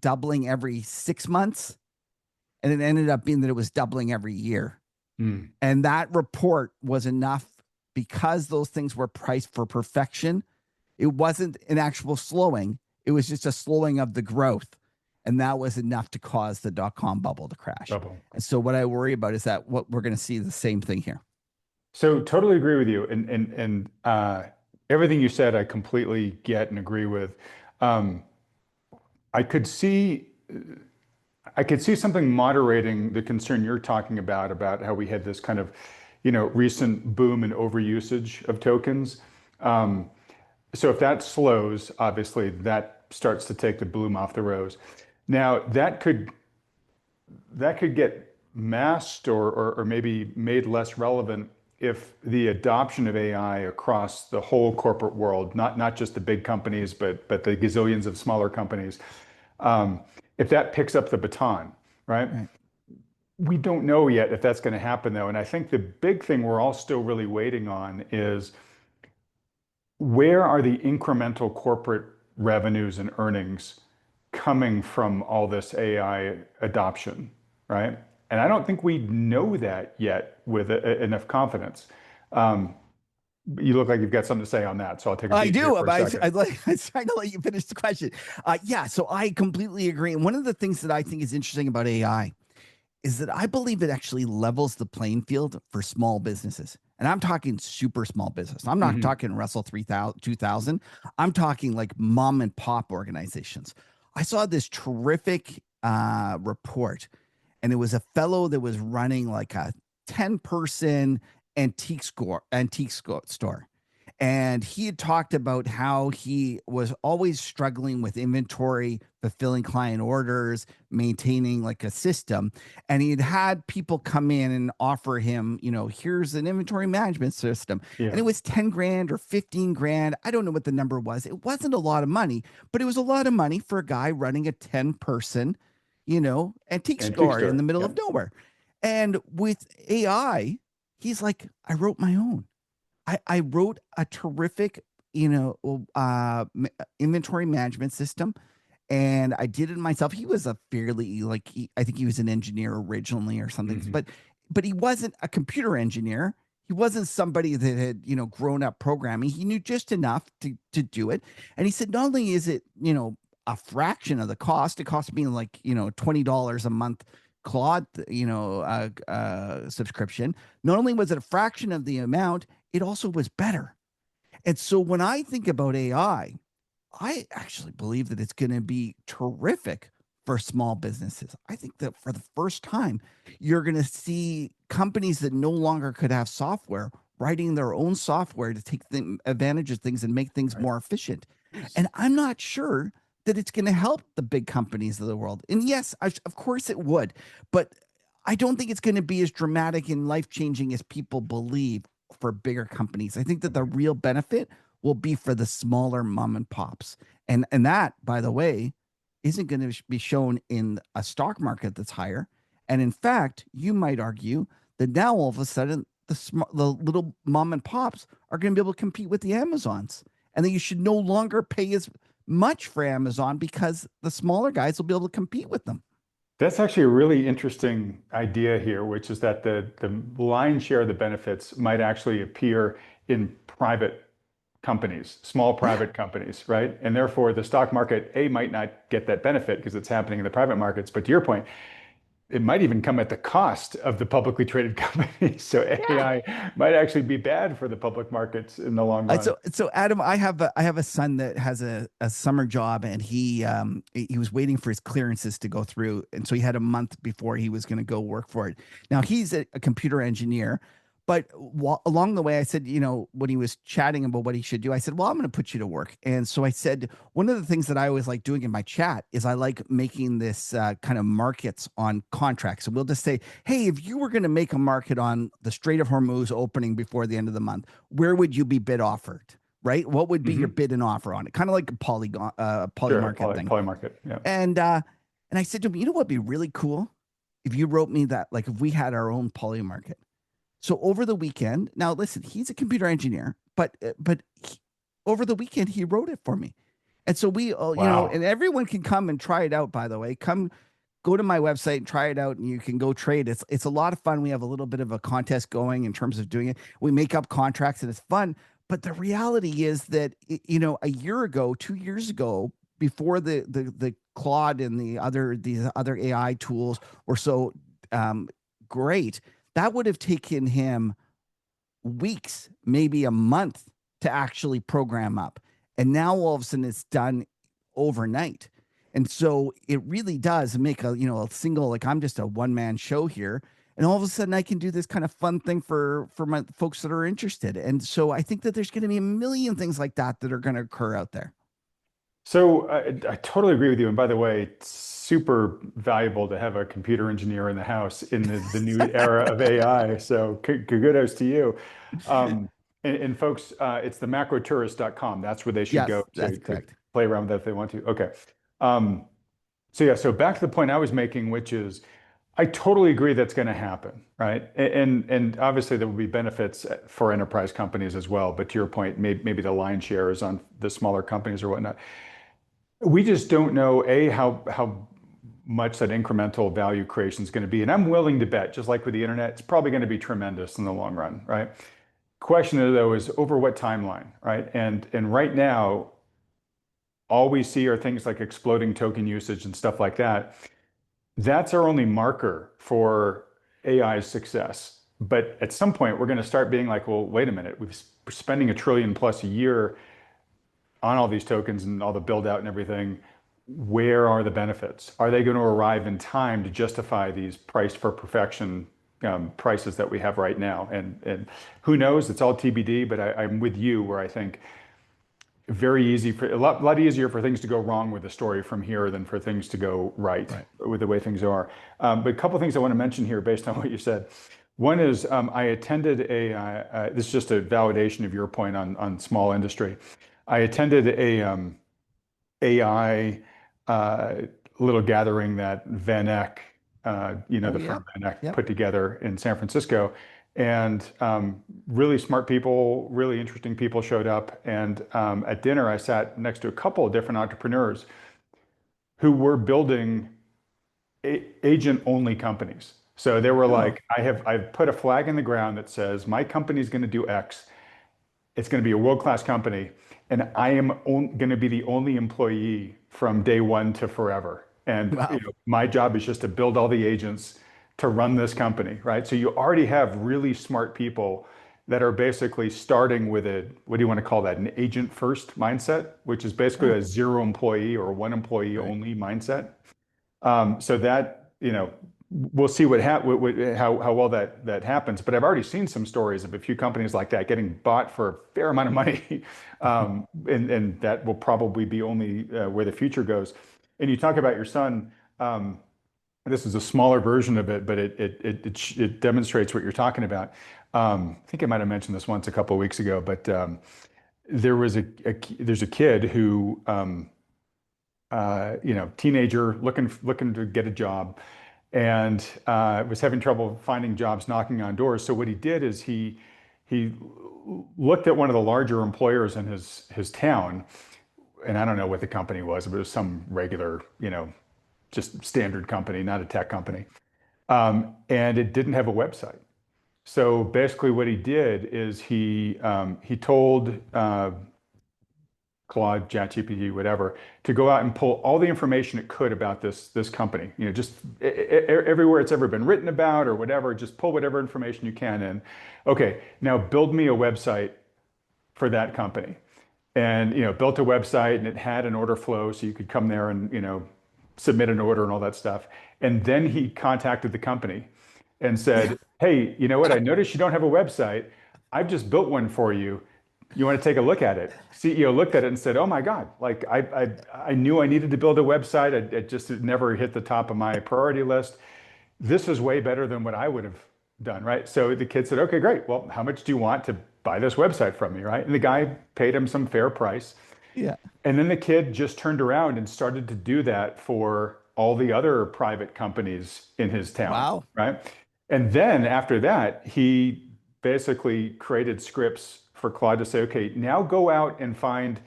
doubling every 6 months, and it ended up being that it was doubling every year. Hmm. And that report was enough because those things were priced for perfection. It wasn't an actual slowing; it was just a slowing of the growth, and that was enough to cause the dot-com bubble to crash. Double. And so, what I worry about is that what we're going to see the same thing here. So totally agree with you, and everything you said, I completely get and agree with. Um, I could see I could see something moderating the concern you're talking about how we had this kind of, recent boom and overusage of tokens. Um, so if that slows, obviously that starts to take the bloom off the rose. Now that could get masked or maybe made less relevant if the adoption of AI across the whole corporate world, not just the big companies, but the gazillions of smaller companies, um, if that picks up the baton, right? Right. We don't know yet if that's going to happen, though. And I think the big thing we're all still really waiting on is where are the incremental corporate revenues and earnings coming from all this AI adoption, right? And I don't think we know that yet with enough confidence. Um, you look like you've got something to say on that, so I'll take a I beat here do. for a second. I was trying to let you finish the question. Yeah, so I completely agree. And one of the things that I think is interesting about AI is that I believe it actually levels the playing field for small businesses. And I'm talking super small business. I'm not Hmm. talking Russell 3000, 2000. I'm talking like mom and pop organizations. I saw this terrific report, and it was a fellow that was running like a 10-person store. And he had talked about how he was always struggling with inventory, fulfilling client orders, maintaining like a system. And he had had people come in and offer him, here's an inventory management system. And Yeah, it was 10 grand or 15 grand. I don't know what the number was. It wasn't a lot of money, but it was a lot of money for a guy running a 10-person, antique antique store in the store. middle Yeah, of nowhere. And with AI, he's like, I wrote my own. I wrote a terrific, inventory management system, and I did it myself. He was a fairly I think he was an engineer originally or something, hmm, but he wasn't a computer engineer. He wasn't somebody that had grown up programming. He knew just enough to do it. And he said, not only is it a fraction of the cost, it cost me like $20 a month Claude subscription. Not only was it a fraction of the amount, it also was better. And so when I think about I actually believe that it's going to be terrific for small businesses. I think that for the first time, you're going to see companies that no longer could have software writing their own software to take advantage of things and make things right. more efficient. And I'm not sure that it's going to help the big companies of the world. And yes, of course it would, but I don't think it's going to be as dramatic and life changing as people believe for bigger companies. I think that the real benefit will be for the smaller mom and pops. And that, by the way, isn't going to be shown in a stock market that's higher. And in fact, you might argue that now all of a sudden the little mom and pops are going to be able to compete with the Amazons, and that you should no longer pay as much for Amazon because the smaller guys will be able to compete with them. That's actually a really interesting idea here, which is that the lion's share of the benefits might actually appear in private companies, small Yeah. private companies, right? And therefore, the stock market, A, might not get that benefit because it's happening in the private markets. But to your point, it might even come at the cost of the publicly traded companies. So Yeah. AI might actually be bad for the public markets in the long run. So Adam, I have a son that has a summer job, and he was waiting for his clearances to go through, and so he had a month before he was going to go work for it. Now he's a computer engineer, but along the way, I said, when he was chatting about what he should do, I said, well, I'm going to put you to work. And so I said, one of the things that I always like doing in my chat is I like making this kind of markets on contracts. So we'll just say, hey, if you were going to make a market on the Strait of Hormuz opening before the end of the month, where would you be bid offered? Right? What would be your Hmm. bid and offer on it? Kind of like a poly Sure, market thing. poly market. Yeah. And I said to him, what'd be really cool if you wrote me that, like if we had our own poly market. So over the weekend, now listen, he's a computer engineer, but over the weekend he wrote it for me, and so we, Wow. and everyone can come and try it out. By the way, come go to my website and try it out, and you can go trade. It's a lot of fun. We have a little bit of a contest going in terms of doing it. We make up contracts, and it's fun. But the reality is that a year ago, 2 years ago, before the Claude and these other AI tools were so great, that would have taken him weeks, maybe a month to actually program up. And now all of a sudden it's done overnight. And so it really does make a single, like I'm just a one man show here. And all of a sudden I can do this kind of fun thing for my folks that are interested. And so I think that there's going to be a million things like that that are going to occur out there. So I totally agree with you. And by the way, it's super valuable to have a computer engineer in the house in the new era of AI. So kudos to you. Um, and folks, it's the macrotourist.com. That's where they should Yes, go that's to correct. play around with that if they want to. Okay. Um, so yeah, so back to the point I was making, which is I totally agree that's going to happen, right? And obviously there will be benefits for enterprise companies as well. But to your point, maybe the lion's share is on the smaller companies or whatnot. We just don't know, A, how much that incremental value creation is going to be. And I'm willing to bet, just like with the internet, it's probably going to be tremendous in the long run, right? Question though is over what timeline, right? And right now, all we see are things like exploding token usage and stuff like that. That's our only marker for AI's success. But at some point, we're going to start being like, well, wait a minute, we're spending $1 trillion+ a year on all these tokens and all the build out and everything. Where are the benefits? Are they going to arrive in time to justify these price for perfection prices that we have right now? And who knows? It's all TBD. But I'm with you where I think very easy for a lot easier for things to go wrong with the story from here than for things to go right Right. with the way things are. But a couple of things I want to mention here based on what you said. One is I attended this is just a validation of your point on small industry. I attended a AI uh, little gathering that Van Eck, Oh, the yep. firm Van Eck Yep. put together in San Francisco. And really smart people, really interesting people showed up. And at dinner, I sat next to a couple of different entrepreneurs who were building agent-only companies. So they were Oh, like, I've put a flag in the ground that says my company is going to do X. It's going to be a world-class company, and I am going to be the only employee from day one to forever. And wow. my job is just to build all the agents to run this company, right? So you already have really smart people that are basically starting with a, what do you want to call that? An agent first mindset, which is basically Oh, a zero employee or one employee right. only mindset. So that, we'll see how well that happens. But I've already seen some stories of a few companies like that getting bought for a fair amount of money, and that will probably be only where the future goes. And you talk about your son. This is a smaller version of it, but it demonstrates what you're talking about. I think I might have mentioned this once a couple of weeks ago, but there's a kid who teenager looking to get a job, and was having trouble finding jobs, knocking on doors. So what he did is he looked at one of the larger employers in his town, and I don't know what the company was, but it was some regular, just standard company, not a tech company, and it didn't have a website. So basically, what he did is he told Claude, ChatGPT, whatever, to go out and pull all the information it could about this company. Just everywhere it's ever been written about or whatever, just pull whatever information you can in. Okay, now build me a website for that company. And built a website and it had an order flow so you could come there and submit an order and all that stuff. And then he contacted the company and said, "Hey, you know what? I noticed you don't have a website. I've just built one for you. You want to take a look at it?" CEO looked at it and said, "Oh my God, like I knew I needed to build a website. It just never hit the top of my priority list. This is way better than what I would have done, right?" So the kid said, "Okay, great. Well, how much do you want to buy this website from me?" Right? And the guy paid him some fair price. Yeah. And then the kid just turned around and started to do that for all the other private companies in his town, Wow. right? And then after that, he basically created scripts for Claude to say, okay, now go out and find,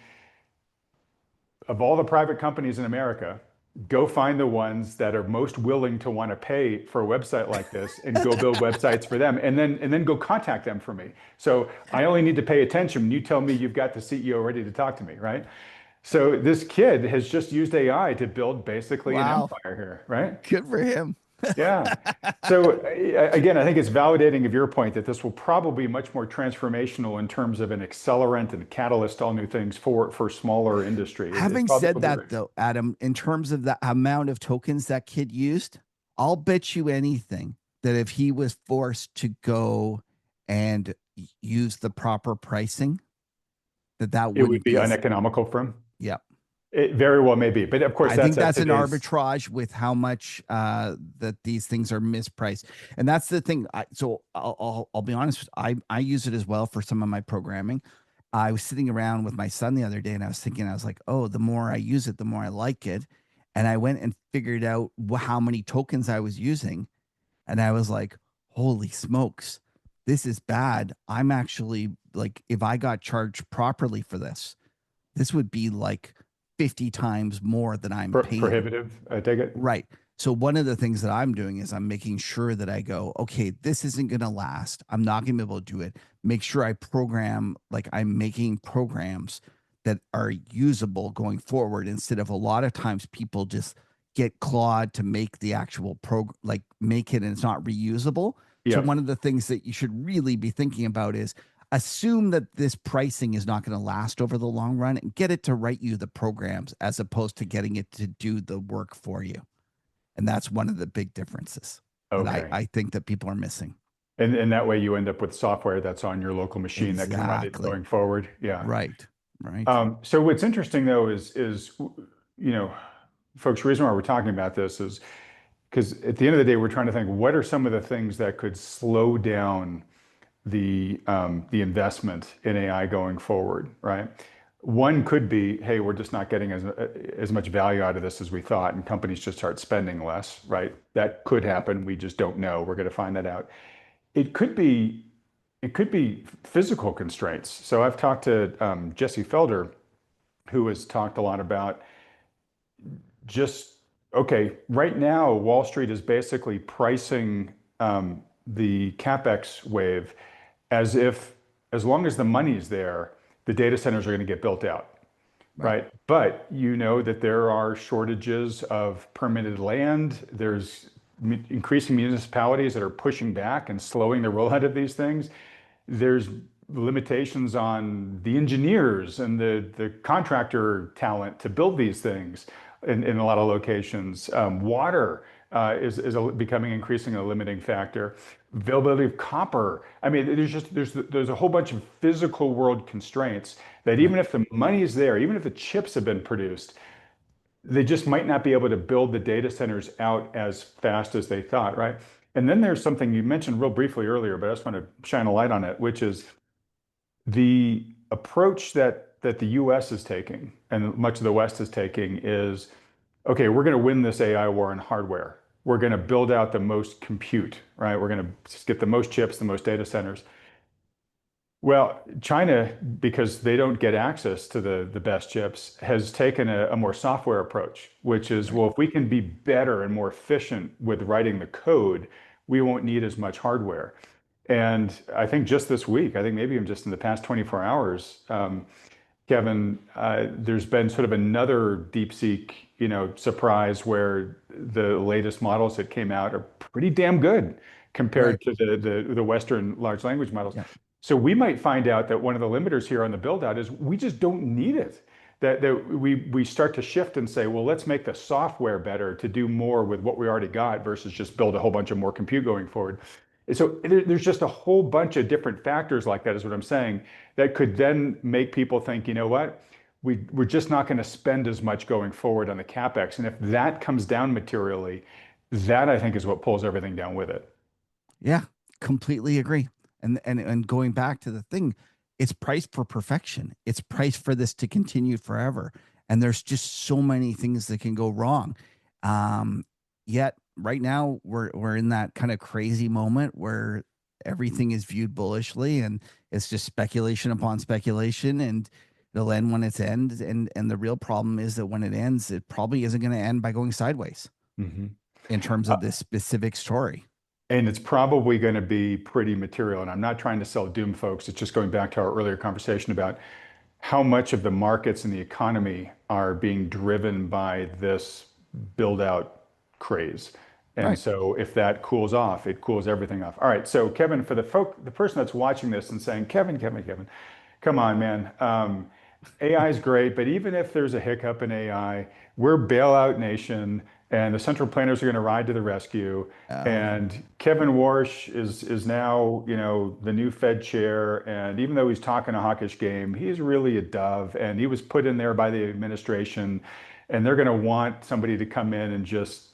of all the private companies in America, go find the ones that are most willing to want to pay for a website like this and go build websites for them, and then go contact them for me. So I only need to pay attention when you tell me you've got the CEO ready to talk to me, right? So this kid has just used AI to build basically an Wow. empire here, right? Good for him. Yeah. So again, I think it's validating of your point that this will probably be much more transformational in terms of an accelerant and catalyst to all new things for smaller industry. It's Having said probably that, right. though, Adam, in terms of the amount of tokens that kid used, I'll bet you anything that if he was forced to go and use the proper pricing, that It would wouldn't be be as, uneconomical for him. yeah. It very well may be, but of course I think that's at that's an today's. arbitrage with how much that these things are mispriced, and that's the thing. So I'll be honest. I use it as well for some of my programming. I was sitting around with my son the other day, and I was thinking, I was like, oh, the more I use it, the more I like it. And I went and figured out how many tokens I was using, and I was like, holy smokes, this is bad. I'm actually like, if I got charged properly for this would be like 50 times more than I'm paying. Prohibitive, I take it. Right. So one of the things that I'm doing is I'm making sure that I go, okay, this isn't going to last. I'm not going to be able to do it. Make sure I program, like I'm making programs that are usable going forward instead of a lot of times people just get clawed to make the actual like make it and it's not reusable. So Yep. one of the things that you should really be thinking about is assume that this pricing is not going to last over the long run and get it to write you the programs as opposed to getting it to do the work for you. And that's one of the big differences that Okay. I think that people are missing. And that way you end up with software that's on your local machine that can run it Exactly. going forward. Yeah. Right. Right. So what's interesting though is you know, folks, the reason why we're talking about this is because at the end of the day, we're trying to think what are some of the things that could slow down the investment in AI going forward, right? One could be, hey, we're just not getting as much value out of this as we thought, and companies just start spending less, right? That could happen. We just don't know. We're going to find that out. It could be it could be physical constraints. So I've talked to Jesse Felder, who has talked a lot about just okay, right now, Wall Street is basically pricing the capex wave as if, as long as the money is there, the data centers are going to get built out, Right. right? But you know that there are shortages of permitted land. There's increasing municipalities that are pushing back and slowing the rollout of these things. There's limitations on the engineers and the contractor talent to build these things in a lot of locations. Water becoming increasingly a limiting factor. Availability of copper. I mean, there's a whole bunch of physical world constraints that Right. even if the money is there, even if the chips have been produced, they just might not be able to build the data centers out as fast as they thought, right? And then there's something you mentioned real briefly earlier, but I just want to shine a light on it, which is the approach that the US is taking and much of the West is taking is, okay, we're going to win this AI war in hardware. We're going to build out the most compute, right? We're going to get the most chips, the most data centers. Well, China, because they don't get access to the best chips, has taken a more software approach, which is, Right. well, if we can be better and more efficient with writing the code, we won't need as much hardware. And I think just this week, I think maybe even just in the past 24 hours, Kevin, there's been sort of another DeepSeek, surprise where the latest models that came out are pretty damn good Right. compared to the Western large language models. Yeah. So we might find out that one of the limiters here on the build out is we just don't need it. That we start to shift and say, well, let's make the software better to do more with what we already got versus just build a whole bunch of more compute going forward. And so there's just a whole bunch of different factors like that, is what I'm saying, that could then make people think, you know what, we're just not going to spend as much going forward on the capex. And if that comes down materially, that I think is what pulls everything down with it. Yeah. Completely agree. And going back to the thing, it's priced for perfection. It's priced for this to continue forever. And there's just so many things that can go wrong. Yet right now we're in that kind of crazy moment where everything is viewed bullishly and it's just speculation upon speculation and it'll end when it's ends. And the real problem is that when it ends, it probably isn't going to end by going sideways Mhm. in terms of this specific story. And it's probably going to be pretty material. And I'm not trying to sell doom, folks. It's just going back to our earlier conversation about how much of the markets and the economy are being driven by this build out craze. And Right. so if that cools off, it cools everything off. All right. So Kevin, for the person that's watching this and saying, Kevin, come on, man. AI is great, but even if there's a hiccup in AI, we're bailout nation. and the central planners are going to ride to the rescue. Oh, And Kevin Warsh is now, the new Fed chair. And even though he's talking a hawkish game, he's really a dove. And he was put in there by the administration. And they're going to want somebody to come in and just,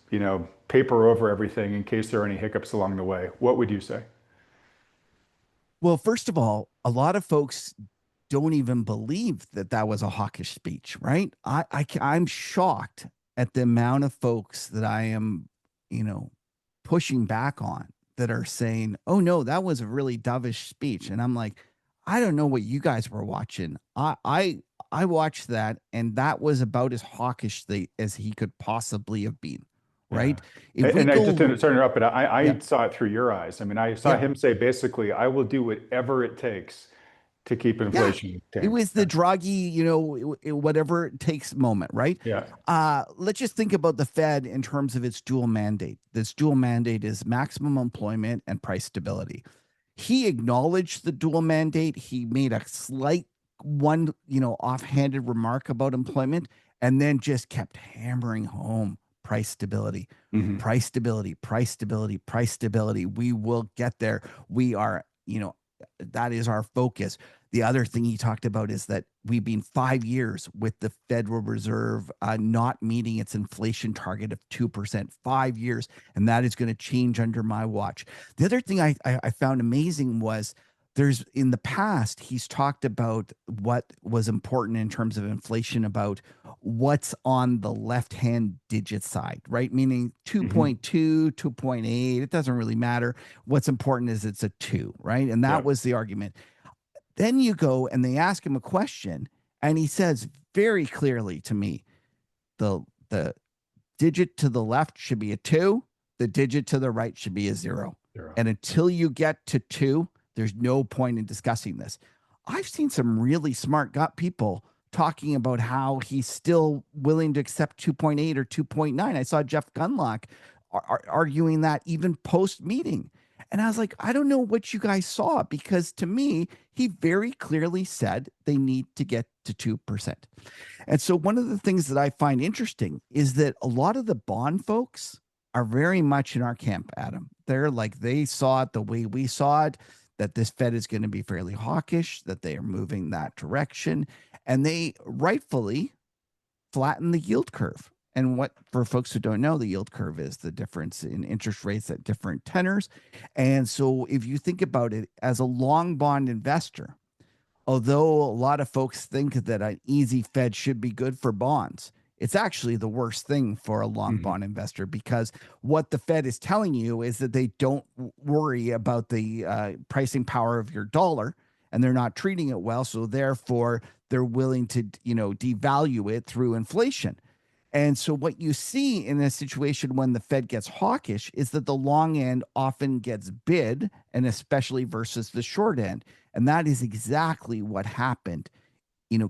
paper over everything in case there are any hiccups along the way. What would you say? well, first of all, a lot of folks don't even believe that that was a hawkish speech, right? I'm shocked at the amount of folks that I am, you know, pushing back on that are saying, "Oh no, that was a really dovish speech," and I'm like, I don't know what you guys were watching. I watched that, and that was about as hawkish as he could possibly have been, Yeah. right? If we And I just go, to interrupt, but I yep, saw it through your eyes. I mean, I saw yep. him say basically, I will do whatever it takes to keep Yeah. inflation It tamed. was the druggy, whatever it takes moment, right? Yeah. Let's just think about the Fed in terms of its dual mandate. This dual mandate is maximum employment and price stability. He acknowledged the dual mandate. He made a slight one, offhanded remark about employment and then just kept hammering home price stability, Hmm. price stability, price stability, price stability. We will get there. We are, that is our focus. The other thing he talked about is that we've been 5 years with the Federal Reserve not meeting its inflation target of 2%, 5 years, and that is going to change under my watch. The other thing I found amazing was there's in the past, he's talked about what was important in terms of inflation about what's on the left hand digit side, right? Meaning Hmm. 2.2, 2.8, it doesn't really matter. What's important is it's a two, right? And that Yeah. was the argument. Then you go and they ask him a question, and he says very clearly to me, the digit to the left should be a two, the digit to the right should be a zero. Zero. And until you get to two, there's no point in discussing this. I've seen some really smart gut people talking about how he's still willing to accept 2.8 or 2.9. I saw Jeff Gunlock arguing that even post meeting. And I was like, I don't know what you guys saw because to me, he very clearly said they need to get to 2%. And so one of the things that I find interesting is that a lot of the bond folks are very much in our camp, Adam. They're like, they saw it the way we saw it, that this Fed is going to be fairly hawkish, that they are moving that direction. And they rightfully flatten the yield curve. And what, for folks who don't know, the yield curve is the difference in interest rates at different tenors. And so if you think about it as a long bond investor, although a lot of folks think that an easy Fed should be good for bonds, it's actually the worst thing for a long Hmm. bond investor because what the Fed is telling you is that they don't worry about the pricing power of your dollar and they're not treating it well. So therefore, they're willing to, devalue it through inflation. And so, what you see in a situation when the Fed gets hawkish is that the long end often gets bid, and especially versus the short end. And that is exactly what happened,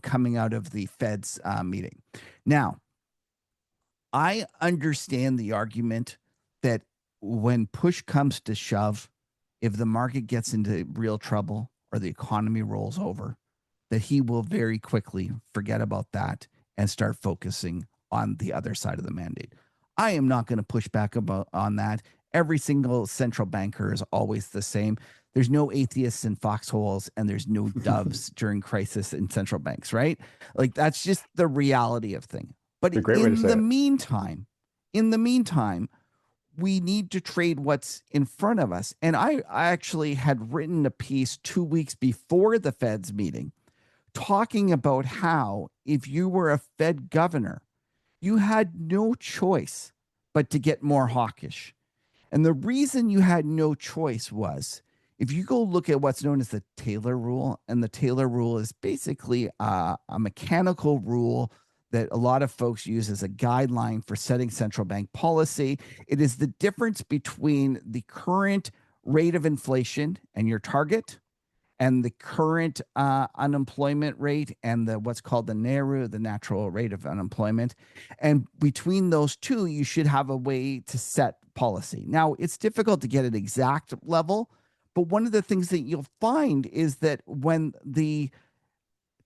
coming out of the Fed's meeting. Now, I understand the argument that when push comes to shove, if the market gets into real trouble or the economy rolls over, that he will very quickly forget about that and start focusing on the other side of the mandate. I am not going to push back about on that. Every single central banker is always the same. There's no atheists in foxholes and there's no doves during crisis in central banks, right? Like that's just the reality of things. But It's a great way to say it. in the meantime, we need to trade what's in front of us. And I actually had written a piece 2 weeks before the Fed's meeting talking about how if you were a Fed governor, you had no choice but to get more hawkish. And the reason you had no choice was if you go look at what's known as the Taylor rule, and the Taylor rule is basically a mechanical rule that a lot of folks use as a guideline for setting central bank policy. It is the difference between the current rate of inflation and your target and the current unemployment rate and the what's called the NARU, the natural rate of unemployment. And between those two, you should have a way to set policy. Now, it's difficult to get an exact level, but one of the things that you'll find is that when the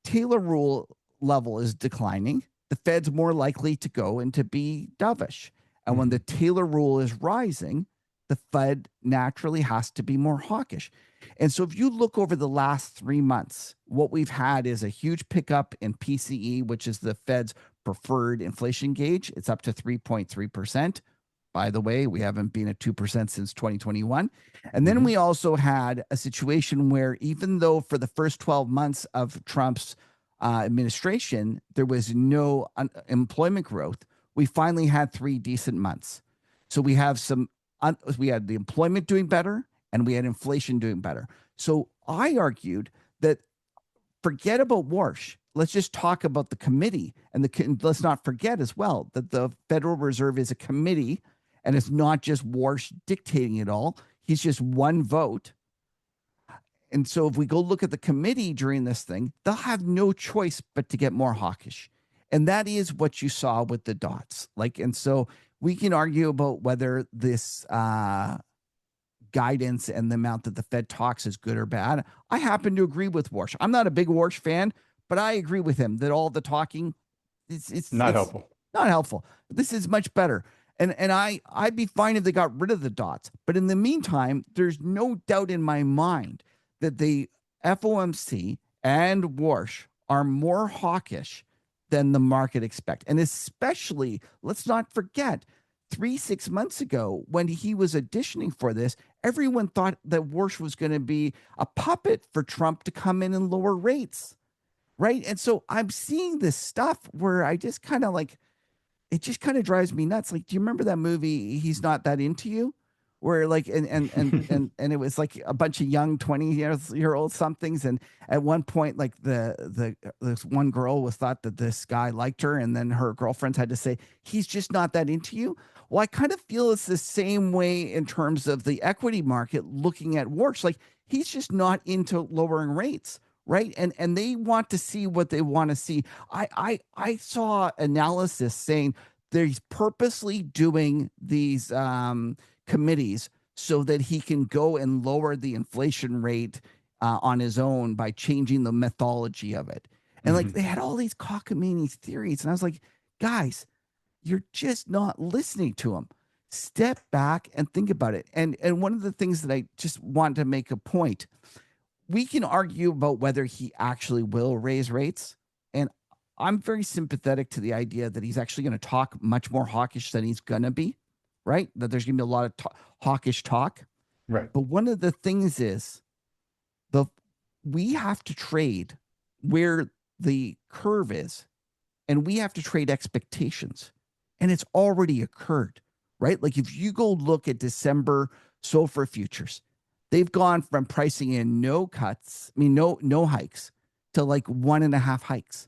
Taylor rule level is declining, the Fed's more likely to go and to be dovish. And when the Taylor rule is rising, the Fed naturally has to be more hawkish. And so if you look over the last 3 months, what we've had is a huge pickup in PCE, which is the Fed's preferred inflation gauge. It's up to 3.3%. By the way, we haven't been at 2% since 2021. And then we also had a situation where even though for the first 12 months of Trump's administration, there was no employment growth, we finally had 3 decent months. So we have we had the employment doing better and we had inflation doing better. So I argued that forget about Warsh. Let's just talk about the committee. And let's not forget as well that the Federal Reserve is a committee and it's not just Warsh dictating it all. He's just one vote. And so if we go look at the committee during this thing, they'll have no choice but to get more hawkish. And that is what you saw with the dots. And so we can argue about whether this guidance and the amount that the Fed talks is good or bad. I happen to agree with Warsh. I'm not a big Warsh fan, but I agree with him that all the talking it's not helpful. Not helpful. This is much better. And I'd be fine if they got rid of the dots. But in the meantime, there's no doubt in my mind that the FOMC and Warsh are more hawkish than the market expect. And especially, let's not forget, 6 months ago, when he was auditioning for this, everyone thought that Warsh was going to be a puppet for Trump to come in and lower rates, right? And so I'm seeing this stuff where I just kind of it just kind of drives me nuts. Do you remember that movie, He's Not That Into You? Where and it was like a bunch of young 20-year-old somethings, and at one point this one girl was thought that this guy liked her, and then her girlfriends had to say, he's just not that into you. Well, I kind of feel it's the same way in terms of the equity market looking at Warsh. He's just not into lowering rates, right? And they want to see what they want to see. I saw analysis saying they're purposely doing these committees so that he can go and lower the inflation rate on his own by changing the methodology of it. And they had all these cockamamie theories. And I was like, guys, you're just not listening to him. Step back and think about it. And one of the things that I just want to make a point, we can argue about whether he actually will raise rates. And I'm very sympathetic to the idea that he's actually going to talk much more hawkish than he's going to be. Right? That there's going to be a lot of hawkish talk. Right. But one of the things is we have to trade where the curve is, and we have to trade expectations. And it's already occurred, right? If you go look at December SOFR futures, they've gone from pricing in no hikes to 1.5 hikes.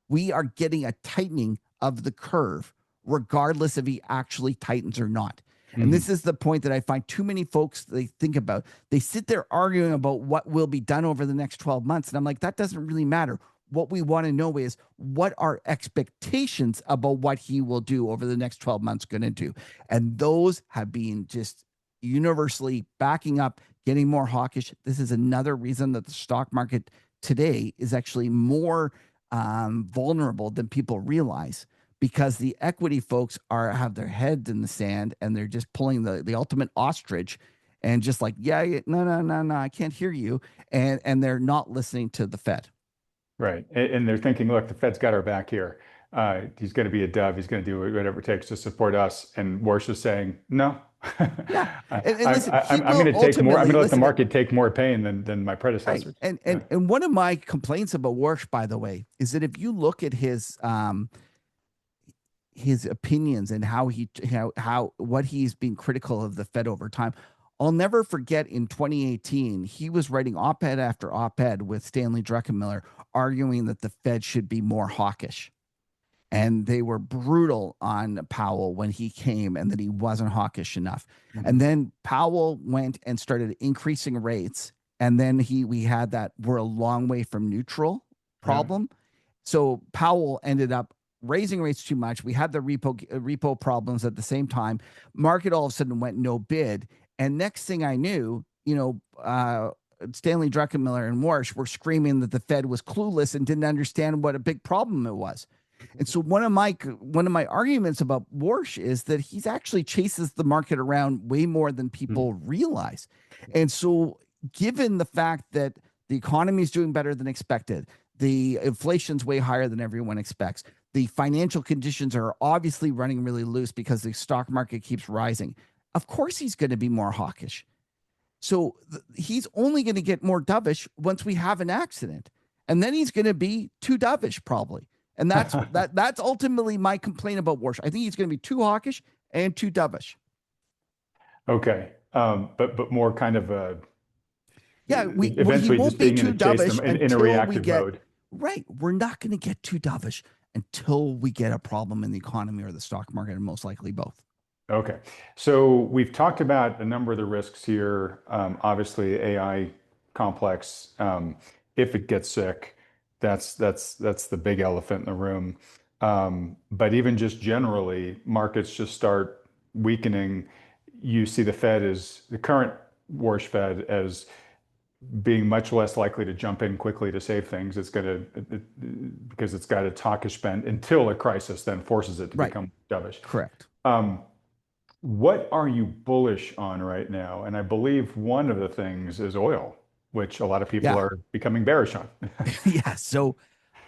We are getting a tightening of the curve, regardless if he actually tightens or not. And this is the point that I find too many folks, they think about. They sit there arguing about what will be done over the next 12 months. And I'm like, that doesn't really matter. What we want to know is what are expectations about what he will do over the next 12 months going to do. And those have been just universally backing up, getting more hawkish. This is another reason that the stock market today is actually more vulnerable than people realize, because the equity folks have their heads in the sand and they're just pulling the ultimate ostrich and just no, I can't hear you. And they're not listening to the Fed. Right. And they're thinking, look, the Fed's got our back here. He's going to be a dove. He's going to do whatever it takes to support us. And Warsh is saying, no. Yeah. I'm going to take more. I'm going to let the market take more pain than my predecessors. Right. And one of my complaints about Warsh, by the way, is that if you look at his opinions and what he's been critical of the Fed over time. I'll never forget in 2018, he was writing op-ed after op-ed with Stanley Druckenmiller arguing that the Fed should be more hawkish. And they were brutal on Powell when he came and that he wasn't hawkish enough. And then Powell went and started increasing rates. And then we had that we're a long way from neutral problem. So Powell ended up raising rates too much. We had the repo problems at the same time. Market all of a sudden went no bid. And next thing I knew, Stanley Druckenmiller and Warsh were screaming that the Fed was clueless and didn't understand what a big problem it was. And so one of my arguments about Warsh is that he's actually chases the market around way more than Hmm. people realize. And so given the fact that the economy is doing better than expected, the inflation's way higher than everyone expects, the financial conditions are obviously running really loose because the stock market keeps rising. Of course he's going to be more hawkish. So he's only going to get more dovish once we have an accident, and then he's going to be too dovish probably. And that's ultimately my complaint about Warsh. I think he's going to be too hawkish and too dovish. Okay. But more kind of Yeah, he eventually won't just be being in too a chase dovish in a until we reactive get mode. right. We're not going to get too dovish until we get a problem in the economy or the stock market, and most likely both. Okay. So we've talked about a number of the risks here. Obviously, AI complex. If it gets sick, that's the big elephant in the room. But even just generally, markets just start weakening. You see the current Warsh Fed as being much less likely to jump in quickly to save things. Because it's got its hawkish bent until a crisis then forces it to Right. become dovish. Correct. Um, what are you bullish on right now? And I believe one of the things is oil, which a lot of people Yeah. are becoming bearish on. Yeah. So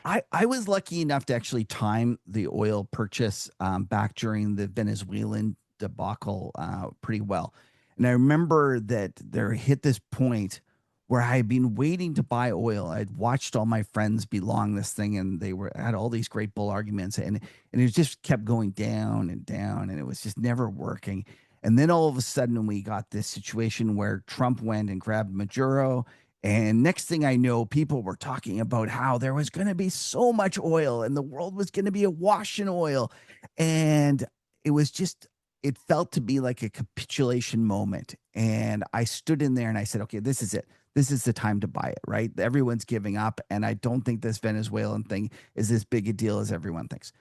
I was lucky enough to actually time the oil purchase back during the Venezuelan debacle pretty well. And I remember that there hit this point where I had been waiting to buy oil. I'd watched all my friends be long this thing, and they were had all these great bull arguments, and it just kept going down and down, and it was just never working. And then all of a sudden, we got this situation where Trump went and grabbed Maduro, and next thing I know, people were talking about how there was going to be so much oil and the world was going to be awash in oil. And it was just, it felt to be like a capitulation moment. And I stood in there and I said, okay, this is it. This is the time to buy it, right? Everyone's giving up. And I don't think this Venezuelan thing is as big a deal as everyone thinks.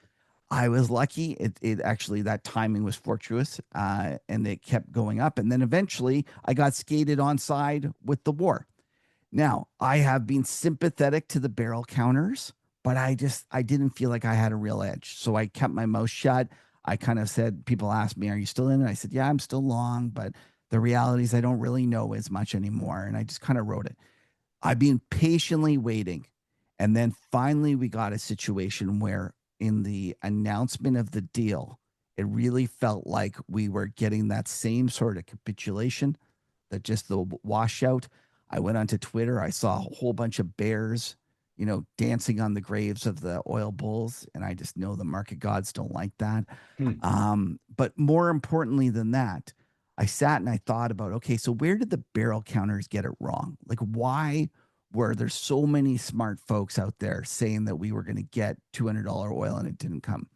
I was lucky. It actually, that timing was fortuitous, and it kept going up. And then eventually I got skated on side with the war. Now, I have been sympathetic to the barrel counters, but I didn't feel like I had a real edge. So I kept my mouth shut. I kind of said, people asked me, "Are you still in it?" I said, "Yeah, I'm still long, but the reality is I don't really know as much anymore." And I just kind of wrote it. I've been patiently waiting. And then finally we got a situation where in the announcement of the deal, it really felt like we were getting that same sort of capitulation, that just the washout. I went onto Twitter. I saw a whole bunch of bears, dancing on the graves of the oil bulls. And I just know the market gods don't like that. Hmm. But more importantly than that, I sat and I thought about, okay, so where did the barrel counters get it wrong? Like, why were there so many smart folks out there saying that we were going to get $200 oil and it didn't come?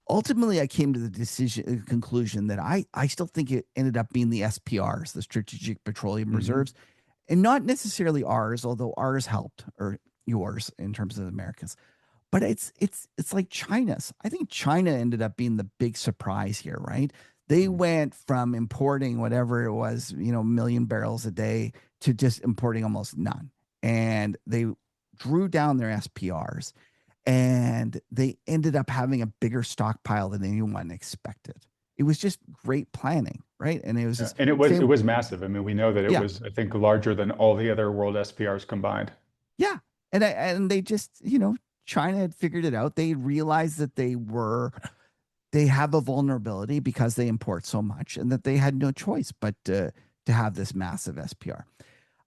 Ultimately, I came to the conclusion that I still think it ended up being the SPRs, the Strategic Petroleum Hmm. Reserves, and not necessarily ours, although ours helped, or yours in terms of Americans. But it's like China's. I think China ended up being the big surprise here, right? They went from importing whatever it was, a million barrels a day to just importing almost none. And they drew down their SPRs, and they ended up having a bigger stockpile than anyone expected. It was just great planning, right? And it was Yeah. just And it same. was massive. I mean, we know that it Yeah, was, I think, larger than all the other world SPRs combined. yeah. And they just, China had figured it out. They realized that they have a vulnerability because they import so much, and that they had no choice but to have this massive SPR.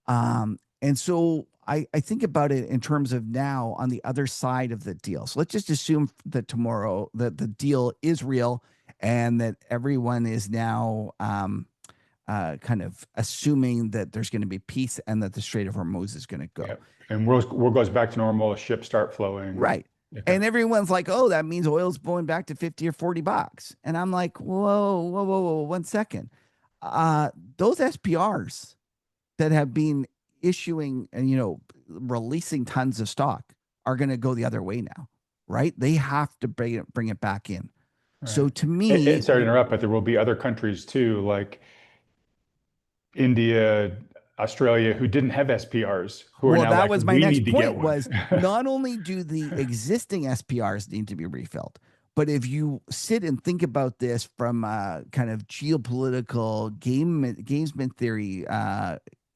And so I think about it in terms of now on the other side of the deal. So let's just assume that tomorrow that the deal is real, and that everyone is now kind of assuming that there's going to be peace and that the Strait of Hormuz is going to Yeah. go. And world goes back to normal, ships start flowing. Right. Okay. And everyone's like, oh, that means oil's going back to 50 or $40. And I'm like, whoa, whoa, whoa, whoa, 1 second. Uh, those SPRs that have been issuing and, releasing tons of stock are going to go the other way now, right? They have to bring it back in. So Right. to me, Sorry to interrupt, but there will be other countries too, like India, Australia who didn't have SPRs, who are Well, now that like, was my we need next to get point one. was not only do the existing SPRs need to be refilled, but if you sit and think about this from kind of geopolitical gamesman theory,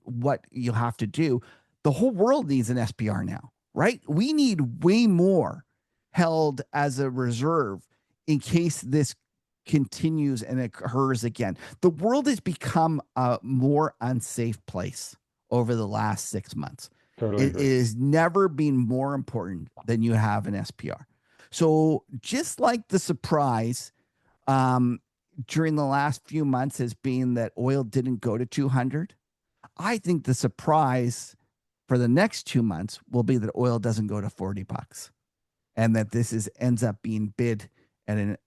what you'll have to do, the whole world needs an SPR now, right? We need way more held as a reserve in case this continues and occurs again. The world has become a more unsafe place over the last 6 months. Totally It agree. is never been more important than you have an SPR. So just like the surprise um, during the last few months has been that oil didn't go to 200, I think the surprise for the next 2 months will be that oil doesn't go to $40 and that this is ends up being bid at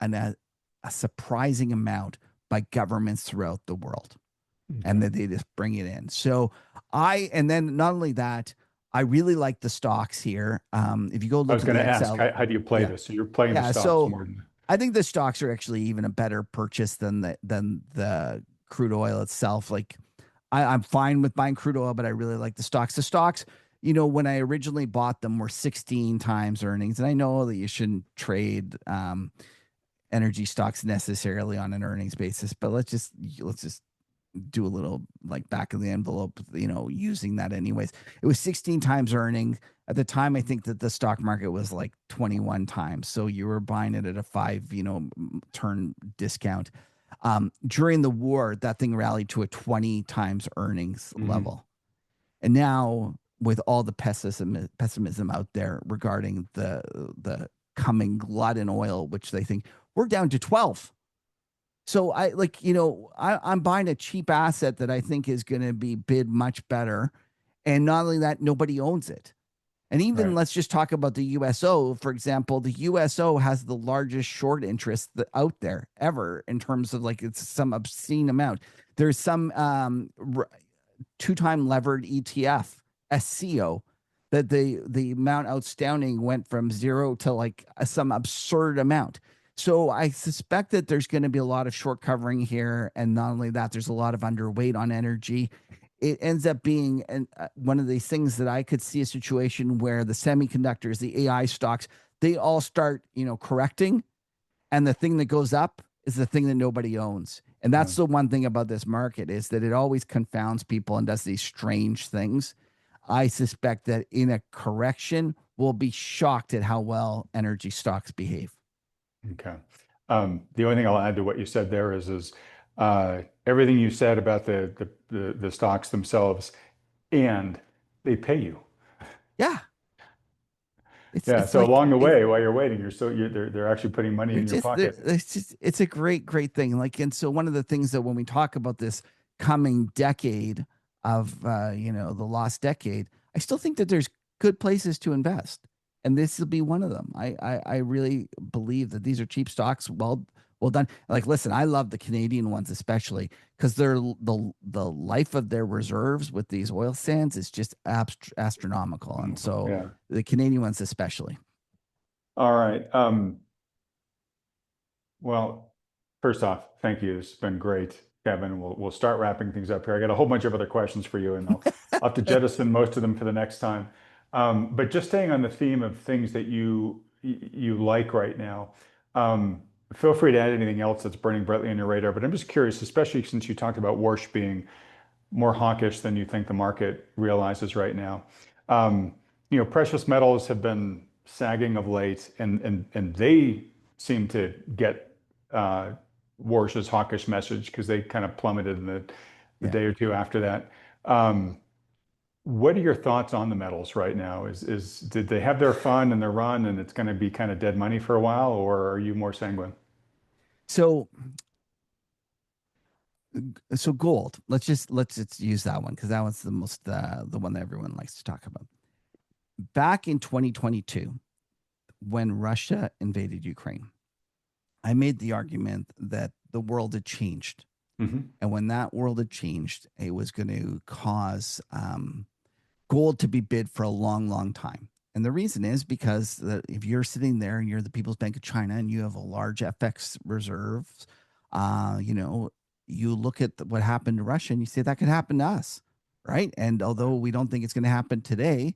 a surprising amount by governments throughout the world and Okay. that they just bring it in. So and then not only that, I really like the stocks here. If you go I look was at going the to ask, Excel, how do you play yeah, this? So you're playing the yeah. stocks So more than. I think the stocks are actually even a better purchase than the crude oil itself. Like I'm fine with buying crude oil, but I really like the stocks. The stocks, when I originally bought them were 16 times earnings. And I know that you shouldn't trade energy stocks necessarily on an earnings basis, but let's just do a little like back of the envelope, using that anyways. It was 16 times earnings. At the time, I think that the stock market was like 21 times. So you were buying it at a five, turn discount. During the war, that thing rallied to a 20 times earnings Mhm. level. And now with all the pessimism out there regarding the coming glut in oil, which they think we're down to 12. So I'm buying a cheap asset that I think is going to be bid much better. And not only that, nobody owns it. And even Right. let's just talk about the USO, for example. The USO has the largest short interest out there ever in terms of like it's some obscene amount. There's some two-time levered ETF, SCO, that the amount outstanding went from zero to like some absurd amount. So I suspect that there's going to be a lot of short covering here, and not only that, there's a lot of underweight on energy. It ends up being one of these things that I could see a situation where the semiconductors, the AI stocks, they all start correcting, and the thing that goes up is the thing that nobody owns. And Yeah. that's the one thing about this market is that it always confounds people and does these strange things. I suspect that in a correction, we'll be shocked at how well energy stocks behave. Okay. The only thing I'll add to what you said there is everything you said about the stocks themselves, and they pay you. Yeah, it's Yeah. it's So like along the it, way, while you're waiting, they're actually putting money they're in your just pocket. it's a great thing. Like, and so one of the things that when we talk about this coming decade of the lost decade, I still think that there's good places to invest, and this will be one of them. I really believe that these are cheap stocks, well done. Like, listen, I love the Canadian ones especially because they're the life of their reserves with these oil sands is just astronomical, and so Yeah. the Canadian ones especially. All right. Well, first off, thank you. This has been great, Kevin. We'll start wrapping things up here. I got a whole bunch of other questions for you, and I'll have to jettison most of them for the next time. But just staying on the theme of things that you like right now, feel free to add anything else that's burning brightly on your radar. But I'm just curious, especially since you talked about Warsh being more hawkish than you think the market realizes right now. Precious metals have been sagging of late, and they seem to get Warsh's hawkish message because they kind of plummeted in the Yeah. day or two after that. Um, what are your thoughts on the metals right now? Did they have their fun and their run, and it's going to be kind of dead money for a while, or are you more sanguine? So gold. Let's just use that one because that one's the one that everyone likes to talk about. Back in 2022, when Russia invaded Ukraine, I made the argument that the world had changed, Hmm. and when that world had changed, it was going to cause gold to be bid for a long time. And the reason is because if you're sitting there and you're the People's Bank of China and you have a large FX reserves, uh, you know, you look at what happened to Russia and you say that could happen to us, right? And although we don't think it's going to happen today,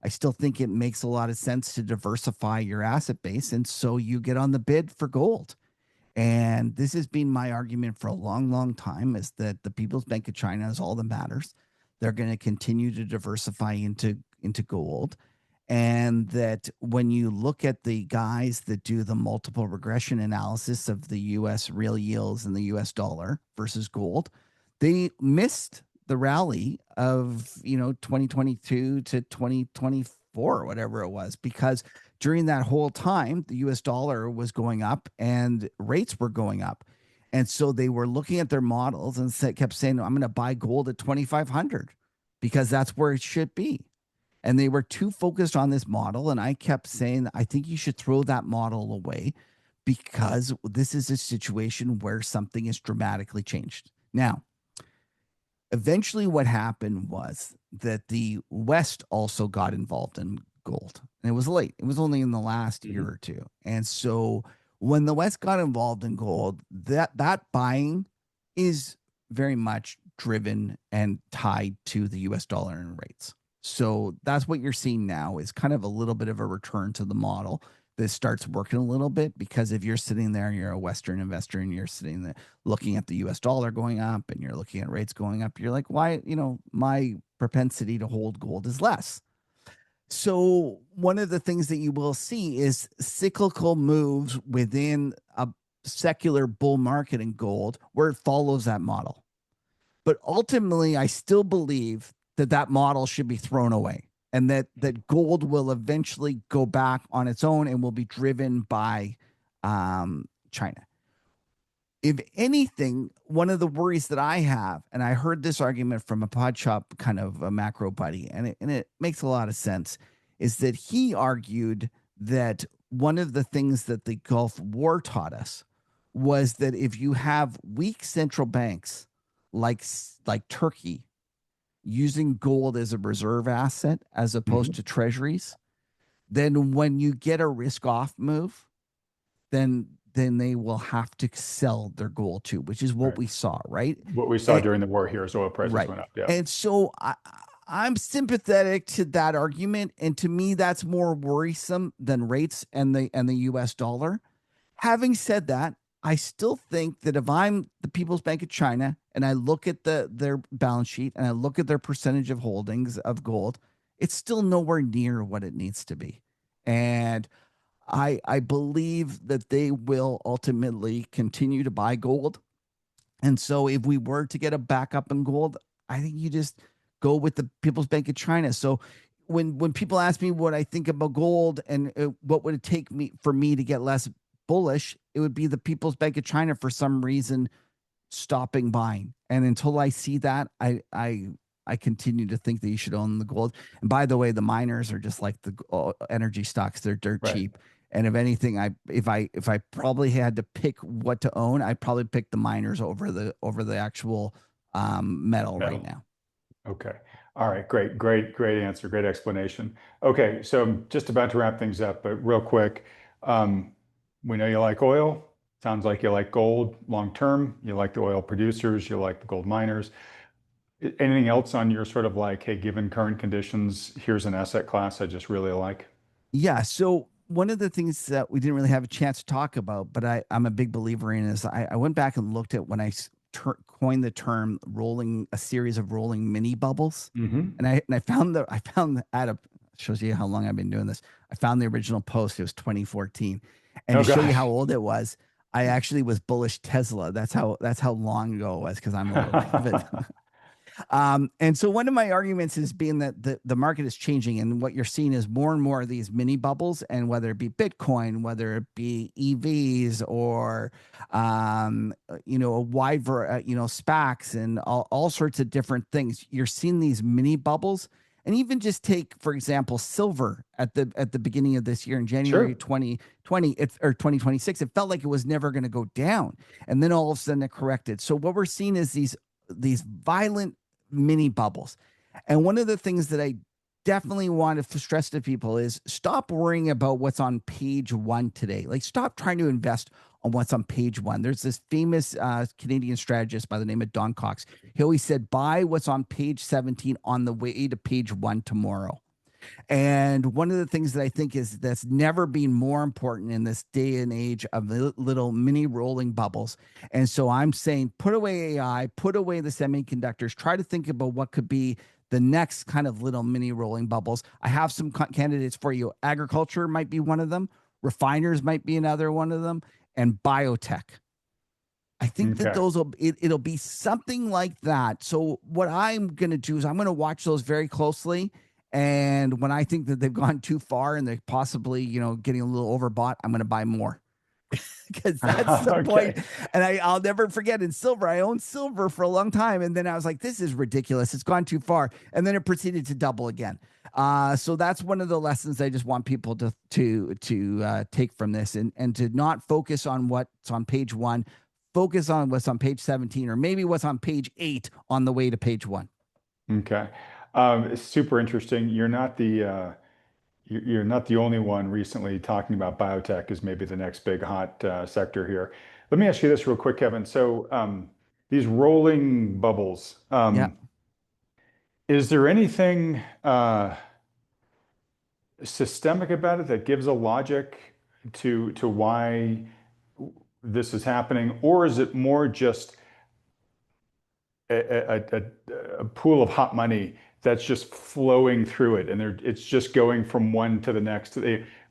I still think it makes a lot of sense to diversify your asset base. And so you get on the bid for gold. And this has been my argument for a long, long time, is that the People's Bank of China is all that matters. They're going to continue to diversify into gold. And that when you look at the guys that do the multiple regression analysis of the US real yields and the US dollar versus gold, they missed the rally of 2022 to 2024 or whatever it was, because during that whole time the US dollar was going up and rates were going up. And so they were looking at their models and kept saying, I'm going to buy gold at 2,500 because that's where it should be. And they were too focused on this model. And I kept saying, I think you should throw that model away, because this is a situation where something is dramatically changed. Now, eventually what happened was that the West also got involved in gold. And it was late. It was only in the last year or two. And so when the West got involved in gold, that buying is very much driven and tied to the US dollar and rates. So that's what you're seeing now, is kind of a little bit of a return to the model that starts working a little bit, because if you're sitting there and you're a Western investor and you're sitting there looking at the US dollar going up and you're looking at rates going up, you're like, why, my propensity to hold gold is less. So one of the things that you will see is cyclical moves within a secular bull market in gold where it follows that model. But ultimately, I still believe that model should be thrown away, and that gold will eventually go back on its own and will be driven by China. If anything, one of the worries that I have, and I heard this argument from a pod shop kind of a macro buddy, and it makes a lot of sense, is that he argued that one of the things that the Gulf War taught us was that if you have weak central banks like Turkey using gold as a reserve asset as opposed to treasuries, then when you get a risk off move, then they will have to sell their gold too, which is what we saw, right? What we saw during the war here as oil prices went up. Yeah. And so I'm sympathetic to that argument. And to me, that's more worrisome than rates and the US dollar. Having said that, I still think that if I'm the People's Bank of China and I look at their balance sheet and I look at their percentage of holdings of gold, it's still nowhere near what it needs to be. And I believe that they will ultimately continue to buy gold. And so if we were to get a backup in gold, I think you just go with the People's Bank of China. So when people ask me what I think about gold and what would it take for me to get less bullish, it would be the People's Bank of China for some reason stopping buying. And until I see that, I continue to think that you should own the gold. And by the way, the miners are just like the energy stocks; they're dirt cheap. And if anything, if I probably had to pick what to own, I'd probably pick the miners over the actual metal right now. Okay. All right. Great answer. Great explanation. Okay. So I'm just about to wrap things up, but real quick, we know you like oil. Sounds like you like gold long term. You like the oil producers. You like the gold miners. Anything else on your sort of like, hey, given current conditions, here's an asset class I just really like? Yeah. So one of the things that we didn't really have a chance to talk about, but I'm a big believer in, is I went back and looked at when I coined the term a series of rolling mini bubbles. And I found shows you how long I've been doing this. I found the original post. It was 2014. And show you how old it was, I actually was bullish Tesla. That's how long ago it was, because I'm a little bit. And so one of my arguments is being that the market is changing, and what you're seeing is more and more of these mini bubbles, and whether it be Bitcoin, whether it be EVs, or a wide variety, SPACs and all sorts of different things. You're seeing these mini bubbles. And even just take, for example, silver at the beginning of this year in January 2020 or 2026, it felt like it was never going to go down. And then all of a sudden it corrected. So what we're seeing is these violent mini bubbles. And one of the things that I definitely want to stress to people is stop worrying about what's on page one today. Like, stop trying to invest on what's on page one. There's this famous Canadian strategist by the name of Don Cox. He always said, buy what's on page 17 on the way to page one tomorrow. And one of the things that I think is that's never been more important in this day and age of the little mini rolling bubbles. And so I'm saying, put away AI, put away the semiconductors, try to think about what could be the next kind of little mini rolling bubbles. I have some candidates for you. Agriculture might be one of them. Refiners might be another one of them, and biotech. I think that Okay. it'll be something like that. So what I'm going to do is I'm going to watch those very closely. And when I think that they've gone too far and they're possibly, getting a little overbought, I'm going to buy more because that's the point. Okay. And I'll never forget in silver, I owned silver for a long time. And then I was like, this is ridiculous. It's gone too far. And then it proceeded to double again. So that's one of the lessons I just want people to take from this and to not focus on what's on page one, focus on what's on page 17, or maybe what's on page 8 on the way to page one. Okay. It's super interesting. You're not the only one recently talking about biotech as maybe the next big hot sector here. Let me ask you this real quick, Kevin. So these rolling bubbles, Yeah. is there anything systemic about it that gives a logic to why this is happening, or is it more just a pool of hot money that's just flowing through it, and it's just going from one to the next,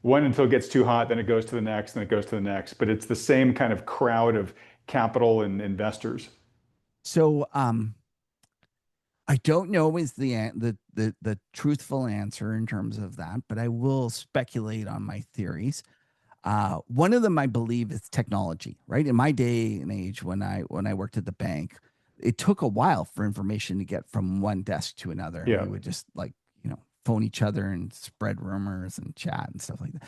one until it gets too hot, then it goes to the next, then it goes to the next, but it's the same kind of crowd of capital and investors. So I don't know is the truthful answer in terms of that, but I will speculate on my theories. One of them I believe is technology, right? In my day and age when I worked at the bank, it took a while for information to get from one desk to another. And Yeah. we would just phone each other and spread rumors and chat and stuff like that.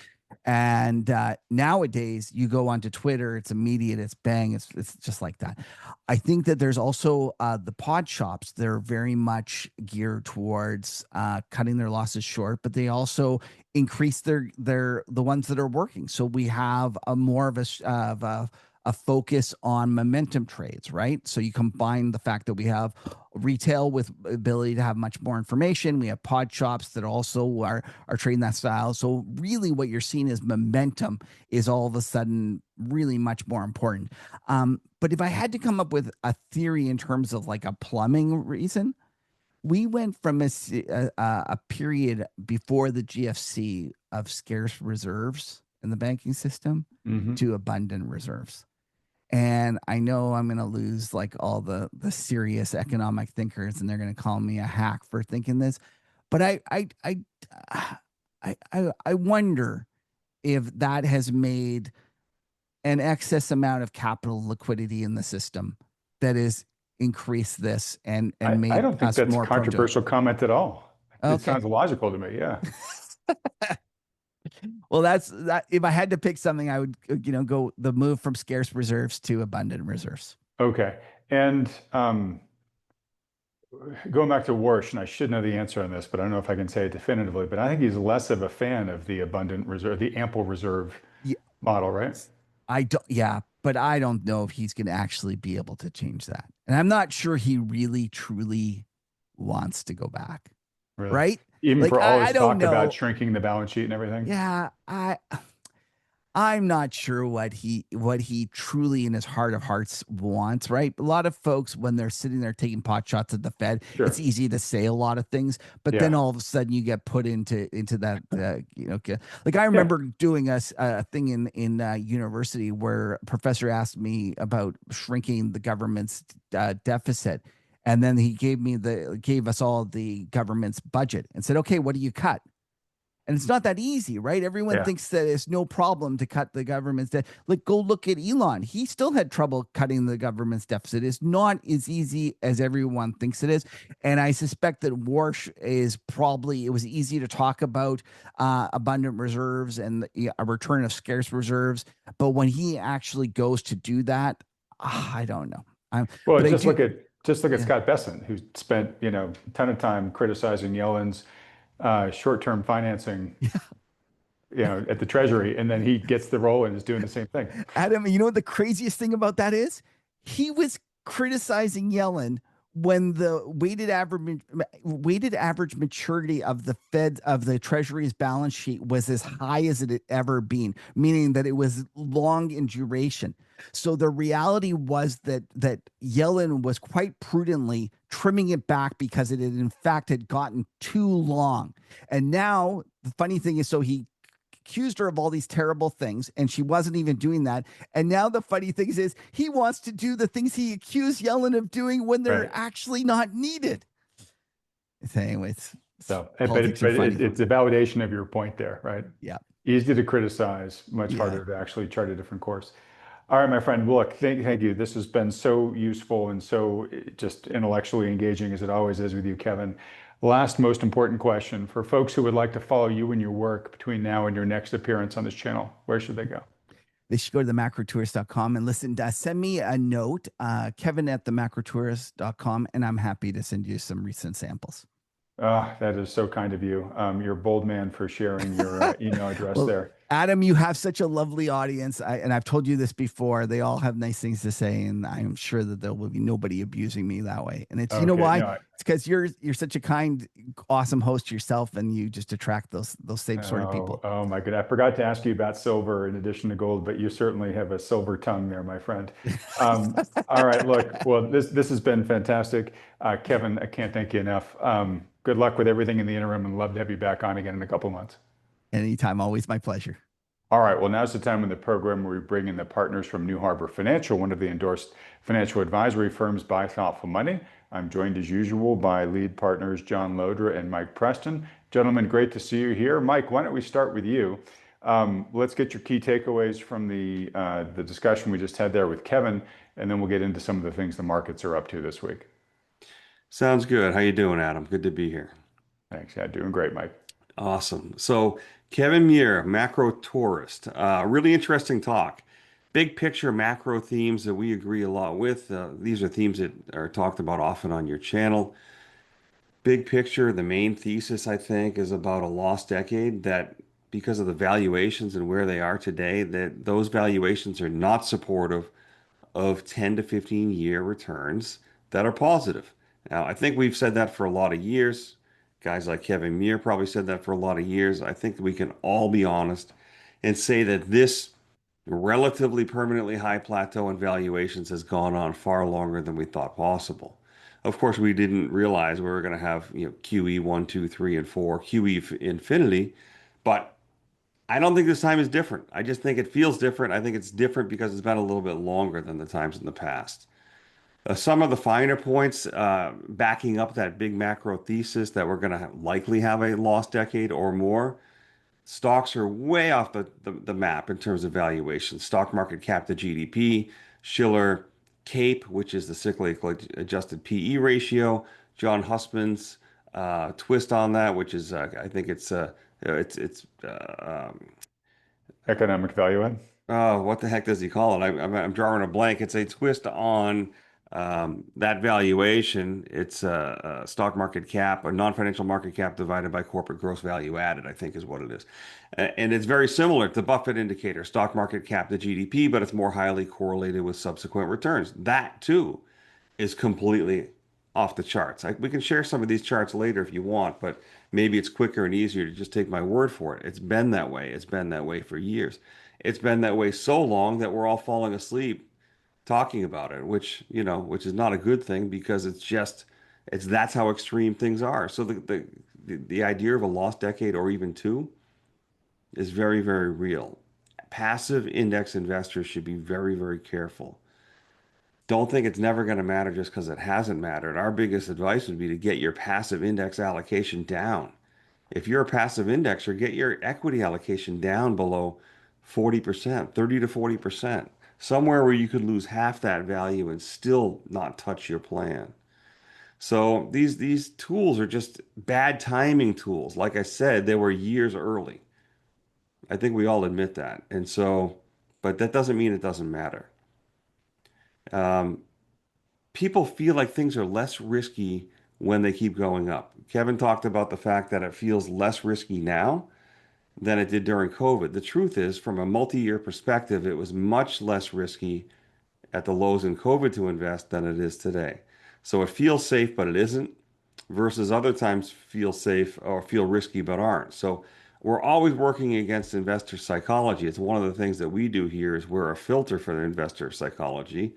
And nowadays, you go onto Twitter, it's immediate, it's bang, it's just like that. I think that there's also the pod shops. They're very much geared towards cutting their losses short, but they also increase the ones that are working. So we have a more of a focus on momentum trades, right? So you combine the fact that we have retail with ability to have much more information. We have pod shops that also are trading that style. So really what you're seeing is momentum is all of a sudden really much more important. But if I had to come up with a theory in terms of like a plumbing reason, we went from a period before the GFC of scarce reserves in the banking system Hmm. to abundant reserves. And I know I'm going to lose like all the serious economic thinkers, and they're going to call me a hack for thinking this. But I wonder if that has made an excess amount of capital liquidity in the system that has increased this and I made don't think us that's a more prone to it. controversial comment at all. It Okay. sounds logical to me. Yeah. Well, that's that. If I had to pick something, I would, go the move from scarce reserves to abundant reserves. Okay. And going back to Warsh, and I should know the answer on this, but I don't know if I can say it definitively, but I think he's less of a fan of the abundant reserve, the ample reserve Yeah, model, right? I don't. Yeah, but I don't know if he's going to actually be able to change that, and I'm not sure he really truly wants to go back. Really. Right? Even Like for all I his don't talk about know. shrinking the balance sheet and everything. Yeah, I'm not sure what he truly in his heart of hearts wants, right? A lot of folks when they're sitting there taking pot shots at the Fed, it's Sure. easy to say a lot of things, but then Yeah. all of a sudden you get put into that like I Yeah. remember doing a thing in university where a professor asked me about shrinking the government's deficit, and then he gave us all the government's budget and said, "Okay, what do you cut?" And it's not that easy, right? Everyone Yeah. thinks that it's no problem to cut the government's debt. Like, go look at Elon. He still had trouble cutting the government's deficit. It's not as easy as everyone thinks it is. And I suspect that Warsh is probably, it was easy to talk about abundant reserves and a return of scarce reserves. But when he actually goes to do that, I don't know. Well, But I do, just look at yeah. Scott Besson, who spent, a ton of time criticizing Yellen's short-term financing at the Treasury, and then he gets the role and is doing the same thing. Adam, you know what the craziest thing about that is? He was criticizing Yellen when the weighted average maturity of the Fed of the Treasury's balance sheet was as high as it had ever been, meaning that it was long in duration. So the reality was that Yellen was quite prudently trimming it back because it had in fact had gotten too long. And now the funny thing is, so he accused her of all these terrible things, and she wasn't even doing that. And now the funny thing is he wants to do the things he accused Yellen of doing when they're Right. actually not needed. So anyway, So, politics are funny. it's a validation of your point there, right? Yeah. Easy to criticize, much Yeah. harder to actually chart a different course. All right, my friend. Look, thank you. This has been so useful and so just intellectually engaging as it always is with you, Kevin. Last most important question for folks who would like to follow you and your work between now and your next appearance on this channel, where should they go? They should go to themacrotourist.com and listen. Send me a note, Kevin at themacrotourist.com, and I'm happy to send you some recent samples. Ah, that is so kind of you. You're a bold man for sharing your email address Well, there. Adam, you have such a lovely audience. And I've told you this before. They all have nice things to say, and I'm sure that there will be nobody abusing me that way. And it's, you know Okay, why? no, It's because you're such a kind, awesome host yourself, and you just attract those same sort of oh, people. oh my God. I forgot to ask you about silver in addition to gold, but you certainly have a silver tongue there, my friend. All right, look, well, this has been fantastic. Kevin, I can't thank you enough. Good luck with everything in the interim and love to have you back on again in a couple of months. Anytime, always my pleasure. All right, well, now's the time in the program where we bring in the partners from New Harbor Financial, one of the endorsed financial advisory firms by Thoughtful Money. I'm joined as usual by lead partners John Lodra and Mike Preston. Gentlemen, great to see you here. Mike, why don't we start with you? Let's get your key takeaways from the discussion we just had there with Kevin, and then we'll get into some of the things the markets are up to this week. Sounds good. How you doing, Adam? Good to be here. Thanks. Yeah, doing great, Mike. Awesome. So, Kevin Muir, macro tourist. Really interesting talk. Big picture macro themes that we agree a lot with. These are themes that are talked about often on your channel. Big picture, the main thesis, I think, is about a lost decade that because of the valuations and where they are today, that those valuations are not supportive of 10 to 15 year returns that are positive. Now, I think we've said that for a lot of years. Guys like Kevin Muir probably said that for a lot of years. I think we can all be honest and say that this relatively permanently high plateau in valuations has gone on far longer than we thought possible. Of course, we didn't realize we were going to have, QE 1, 2, 3, and 4, QE infinity, but I don't think this time is different. I just think it feels different. I think it's different because it's been a little bit longer than the times in the past. Some of the finer points backing up that big macro thesis that we're going to likely have a lost decade or more. Stocks are way off the map in terms of valuation. Stock market cap to GDP, Schiller CAPE, which is the cyclical adjusted PE ratio, John Hussman's twist on that, which is I think it's Economic value add. oh, what the heck does he call it? I'm drawing a blank. It's a twist on that valuation. It's a stock market cap, a non-financial market cap divided by corporate gross value added, I think is what it is. And it's very similar to the Buffett indicator, stock market cap to GDP, but it's more highly correlated with subsequent returns. That too is completely off the charts. We can share some of these charts later if you want, but maybe it's quicker and easier to just take my word for it. It's been that way. It's been that way for years. It's been that way so long that we're all falling asleep talking about it, which is not a good thing because that's how extreme things are. So the idea of a lost decade or even two is very, very real. Passive index investors should be very, very careful. Don't think it's never going to matter just because it hasn't mattered. Our biggest advice would be to get your passive index allocation down. If you're a passive indexer, get your equity allocation down below 40%, 30 to 40%, somewhere where you could lose half that value and still not touch your plan. So these tools are just bad timing tools. Like I said, they were years early. I think we all admit that. And so, but that doesn't mean it doesn't matter. Um, People feel like things are less risky when they keep going up. Kevin talked about the fact that it feels less risky now. than it did during COVID. The truth is, from a multi-year perspective, it was much less risky at the lows in COVID to invest than it is today. So it feels safe, but it isn't, versus other times feel safe or feel risky but aren't. So we're always working against investor psychology. It's one of the things that we do here is we're a filter for the investor psychology,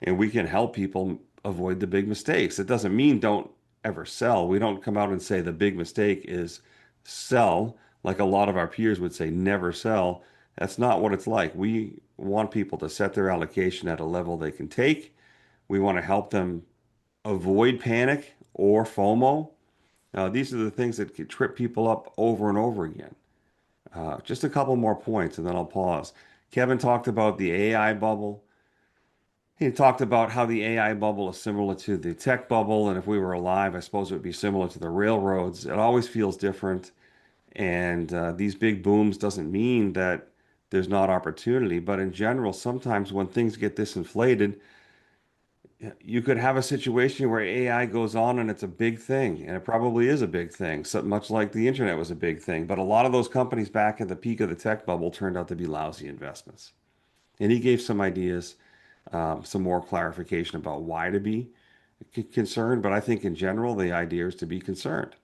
and we can help people avoid the big mistakes. It doesn't mean don't ever sell. We don't come out and say the big mistake is sell, like a lot of our peers would say, never sell. That's not what it's like. We want people to set their allocation at a level they can take. We want to help them avoid panic or FOMO. These are the things that could trip people up over and over again. Just a couple more points and then I'll pause. Kevin talked about the AI bubble. He talked about how the AI bubble is similar to the tech bubble, and if we were alive, I suppose it would be similar to the railroads. It always feels different, and these big booms doesn't mean that there's not opportunity, but in general, sometimes when things get disinflated, you could have a situation where AI goes on and it's a big thing, and it probably is a big thing, so much like the internet was a big thing. But a lot of those companies back at the peak of the tech bubble turned out to be lousy investments. And he gave some ideas, some more clarification about why to be concerned. But I think in general, the idea is to be concerned.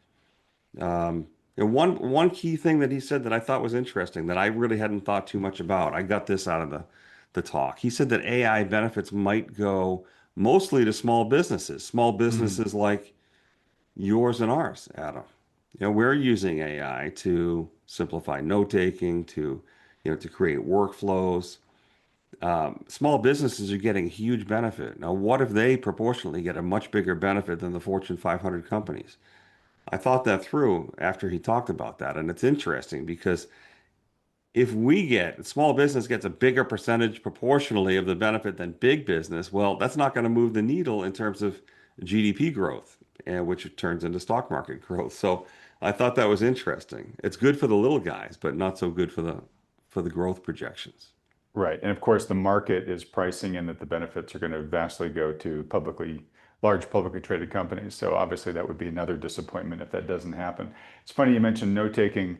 And one key thing that he said that I thought was interesting that I really hadn't thought too much about. I got this out of the talk. He said that AI benefits might go mostly to small businesses like yours and ours, Adam. We're using AI to simplify note taking, to create workflows. Small businesses are getting huge benefit. Now, what if they proportionally get a much bigger benefit than the Fortune 500 companies? I thought that through after he talked about that, and it's interesting because if small business gets a bigger percentage proportionally of the benefit than big business, well, that's not going to move the needle in terms of GDP growth, and which turns into stock market growth. So I thought that was interesting. It's good for the little guys, but not so good for the growth projections. Right. And of course, the market is pricing in that the benefits are going to vastly go to large publicly traded companies. So obviously that would be another disappointment if that doesn't happen. It's funny you mentioned note taking.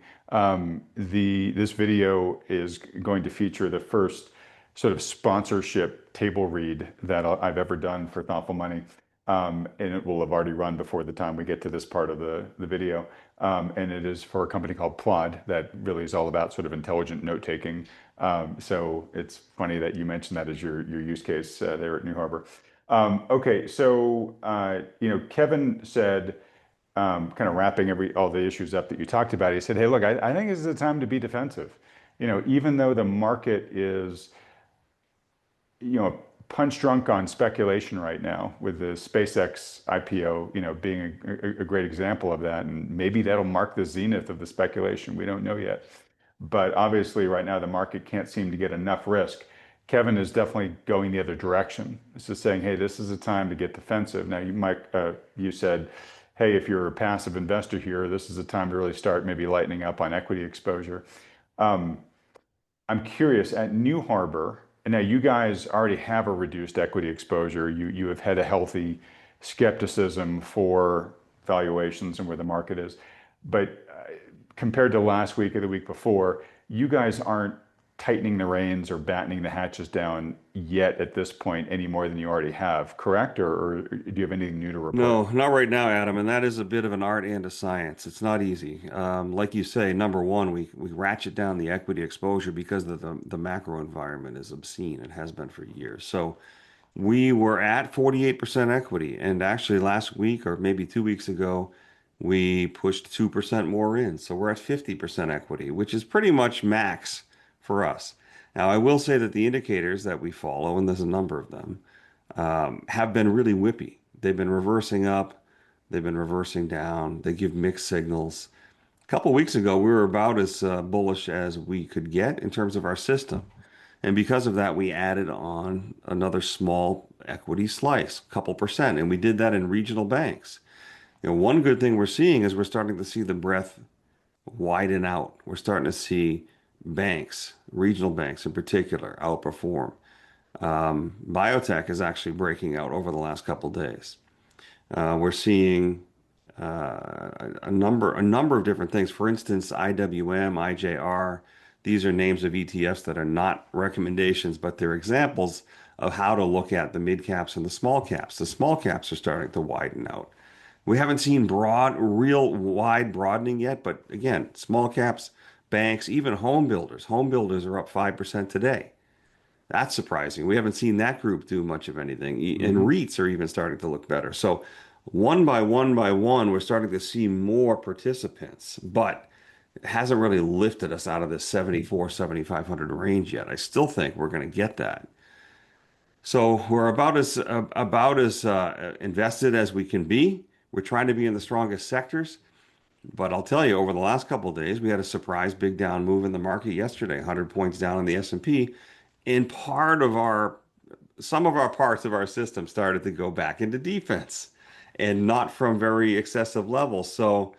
This video is going to feature the first sort of sponsorship table read that I've ever done for Thoughtful Money. And it will have already run before the time we get to this part of the video. And it is for a company called Plod that really is all about sort of intelligent note taking. So it's funny that you mentioned that as your use case there at New Harbor. Okay, so Kevin said, kind of wrapping all the issues up that you talked about, he said, "Hey, look, I think this is a time to be defensive. Even though the market is, punch drunk on speculation right now, with the SpaceX IPO, being a great example of that, and maybe that'll mark the zenith of the speculation. We don't know yet." But obviously, right now, the market can't seem to get enough risk. Kevin is definitely going the other direction. It's just saying, hey, this is a time to get defensive. Now, you said, hey, if you're a passive investor here, this is a time to really start maybe lightening up on equity exposure. I'm curious, at New Harbor, and now you guys already have a reduced equity exposure. You have had a healthy skepticism for valuations and where the market is. But compared to last week or the week before, you guys aren't tightening the reins or battening the hatches down yet at this point any more than you already have, correct? Or do you have anything new to report? No, not right now, Adam. And that is a bit of an art and a science. It's not easy. Like you say, number one, we ratchet down the equity exposure because the macro environment is obscene. It has been for years. So we were at 48% equity. And actually last week or maybe 2 weeks ago, we pushed 2% more in. So we're at 50% equity, which is pretty much max for us. Now, I will say that the indicators that we follow, and there's a number of them, have been really whippy. They've been reversing up, they've been reversing down, they give mixed signals. A couple of weeks ago, we were about as bullish as we could get in terms of our system. And because of that, we added on another small equity slice, a couple percent. And we did that in regional banks. One good thing we're seeing is we're starting to see the breadth widen out. We're starting to see banks, regional banks in particular, outperform. Biotech is actually breaking out over the last couple of days. We're seeing a number of different things. For instance, IWM, IJR, these are names of ETFs that are not recommendations, but they're examples of how to look at the mid caps and the small caps. The small caps are starting to widen out. We haven't seen real wide broadening yet, but again, small caps, banks, even home builders. Home builders are up 5% today. That's surprising. We haven't seen that group do much of anything. And REITs are even starting to look better. So one by one by one, we're starting to see more participants, but it hasn't really lifted us out of this 74, 7,500 range yet. I still think we're going to get that. So we're about as invested as we can be. We're trying to be in the strongest sectors. But I'll tell you, over the last couple of days, we had a surprise big down move in the market yesterday, 100 points down in the S&P. And some of our parts of our system started to go back into defense and not from very excessive levels. So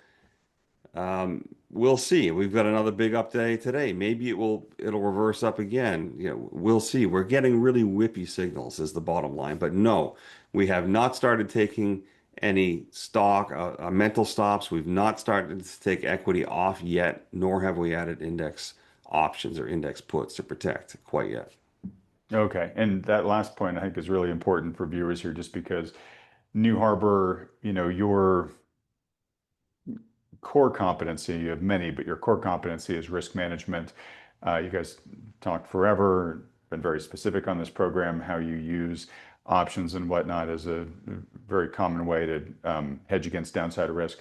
we'll see. We've got another big up day today. Maybe it'll reverse up again. We'll see. We're getting really whippy signals is the bottom line. But no, we have not started taking any stock, mental stops. We've not started to take equity off yet, nor have we added index options or index puts to protect quite yet. Okay. And that last point I think is really important for viewers here, just because New Harbor, your core competency, you have many, but your core competency is risk management. You guys talked forever, been very specific on this program, how you use options and whatnot as a very common way to hedge against downside risk.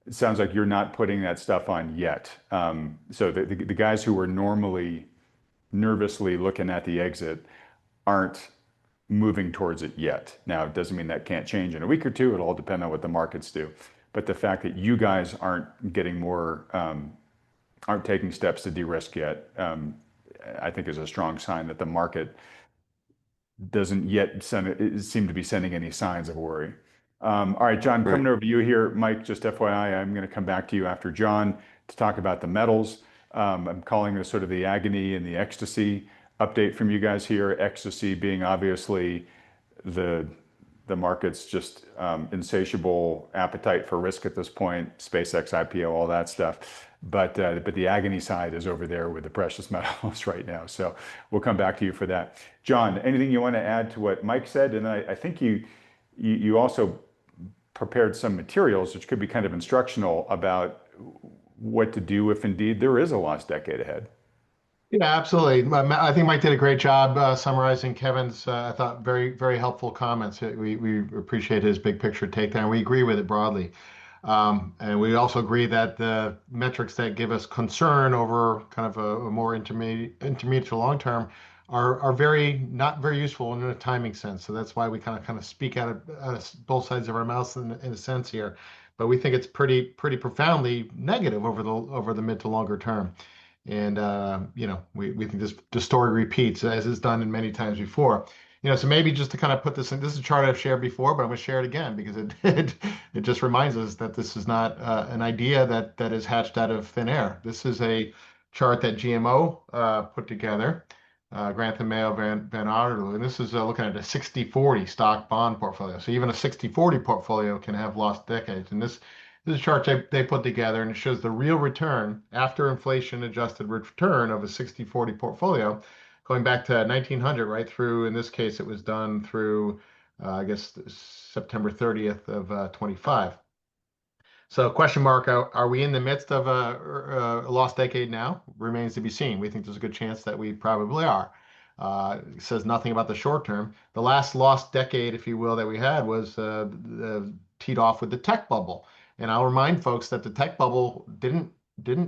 It sounds like you're not putting that stuff on yet. So the guys who are normally nervously looking at the exit aren't moving towards it yet. Now, it doesn't mean that can't change in a week or two. It'll all depend on what the markets do. But the fact that you guys aren't getting more, aren't taking steps to de-risk yet, I think is a strong sign that the market doesn't yet seem to be sending any signs of worry. All right, John, Right. coming over to you here. Mike, just FYI, I'm going to come back to you after John to talk about the metals. I'm calling this sort of the agony and the ecstasy update from you guys here. Ecstasy being obviously the market's just insatiable appetite for risk at this point, SpaceX IPO, all that stuff. But the agony side is over there with the precious metals right now. So we'll come back to you for that. John, anything you want to add to what Mike said? And I think you also prepared some materials which could be kind of instructional about what to do if indeed there is a lost decade ahead. Yeah, absolutely. I think Mike did a great job summarizing Kevin's, I thought, very, very helpful comments. We appreciate his big picture take there, and we agree with it broadly. And we also agree that the metrics that give us concern over kind of a more intermediate to long term are not very useful in a timing sense. So that's why we kind of speak out of both sides of our mouths in a sense here. But we think it's pretty profoundly negative over the mid to longer term. And we think the story repeats as it's done in many times before. So maybe just to kind of put this in, this is a chart I've shared before, but I'm going to share it again because it just reminds us that this is not an idea that is hatched out of thin air. This is a chart that GMO put together, Grantham Mayo Van Arterloo, and this is looking at a 60-40 stock bond portfolio. So even a 60-40 portfolio can have lost decades. And this is a chart they put together, and it shows the real return after inflation adjusted return of a 60-40 portfolio going back to 1900 right through, in this case, it was done through, I guess, September 30th of 25. So question mark, are we in the midst of a lost decade now? Remains to be seen. We think there's a good chance that we probably are. It says nothing about the short term. The last lost decade, if you will, that we had was teed off with the tech bubble. And I'll remind folks that the tech bubble didn't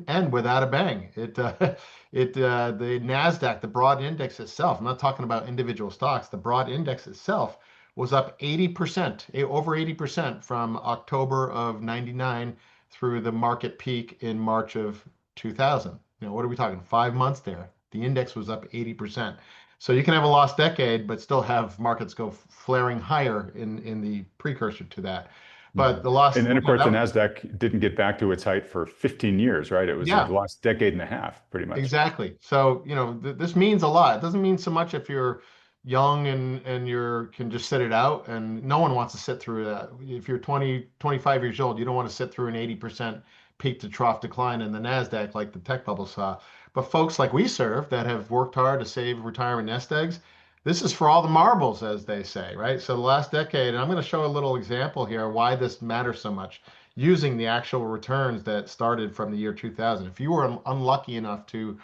end without a bang. The NASDAQ, the broad index itself, I'm not talking about individual stocks, the broad index itself was up 80%, over 80% from October of 99 through the market peak in March of 2000. What are we talking? 5 months there. The index was up 80%. So you can have a lost decade, but still have markets go flaring higher in the precursor to that. But the lost, and then of course the NASDAQ didn't get back to its height for 15 years, right? It was the last decade and a half, pretty much. Exactly. So this means a lot. It doesn't mean so much if you're young and you can just sit it out, and no one wants to sit through that. If you're 20, 25 years old, you don't want to sit through an 80% peak to trough decline in the Nasdaq like the tech bubble saw. But folks like we serve that have worked hard to save retirement nest eggs, this is for all the marbles, as they say, right? So the last decade, and I'm going to show a little example here why this matters so much using the actual returns that started from the year 2000. If you were unlucky enough to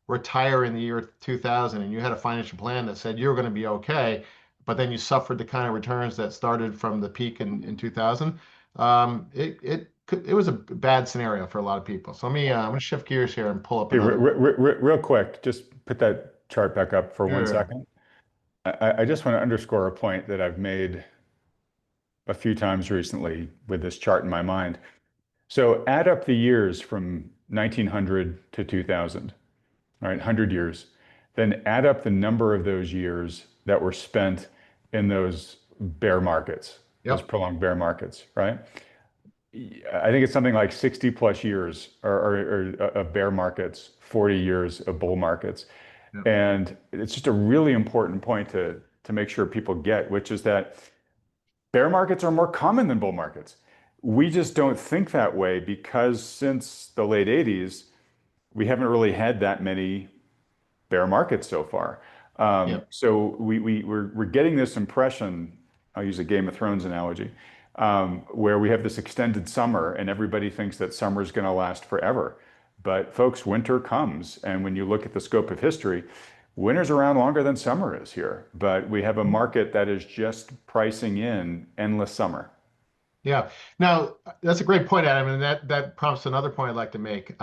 retire in the year 2000 and you had a financial plan that said you were going to be okay, but then you suffered the kind of returns that started from the peak in 2000, it was a bad scenario for a lot of people. So I'm going to shift gears here and pull up Hey, another. real quick, just put that chart back up for one Sure. second. I just want to underscore a point that I've made a few times recently with this chart in my mind. So add up the years from 1900 to 2000, all right, 100 years. Then add up the number of those years that were spent in those bear markets, those Yep. prolonged bear markets, right? I think it's something like 60 plus years of bear markets, 40 years of bull markets. Yep. And it's just a really important point to make sure people get, which is that bear markets are more common than bull markets. We just don't think that way because since the late 80s, we haven't really had that many bear markets so far. Yep. So we're getting this impression, I'll use a Game of Thrones analogy, where we have this extended summer and everybody thinks that summer is going to last forever. But folks, winter comes. And when you look at the scope of history, winter's around longer than summer is here. But we have a market that is just pricing in endless summer. Yeah. Now, that's a great point, Adam, and that prompts another point I'd like to make.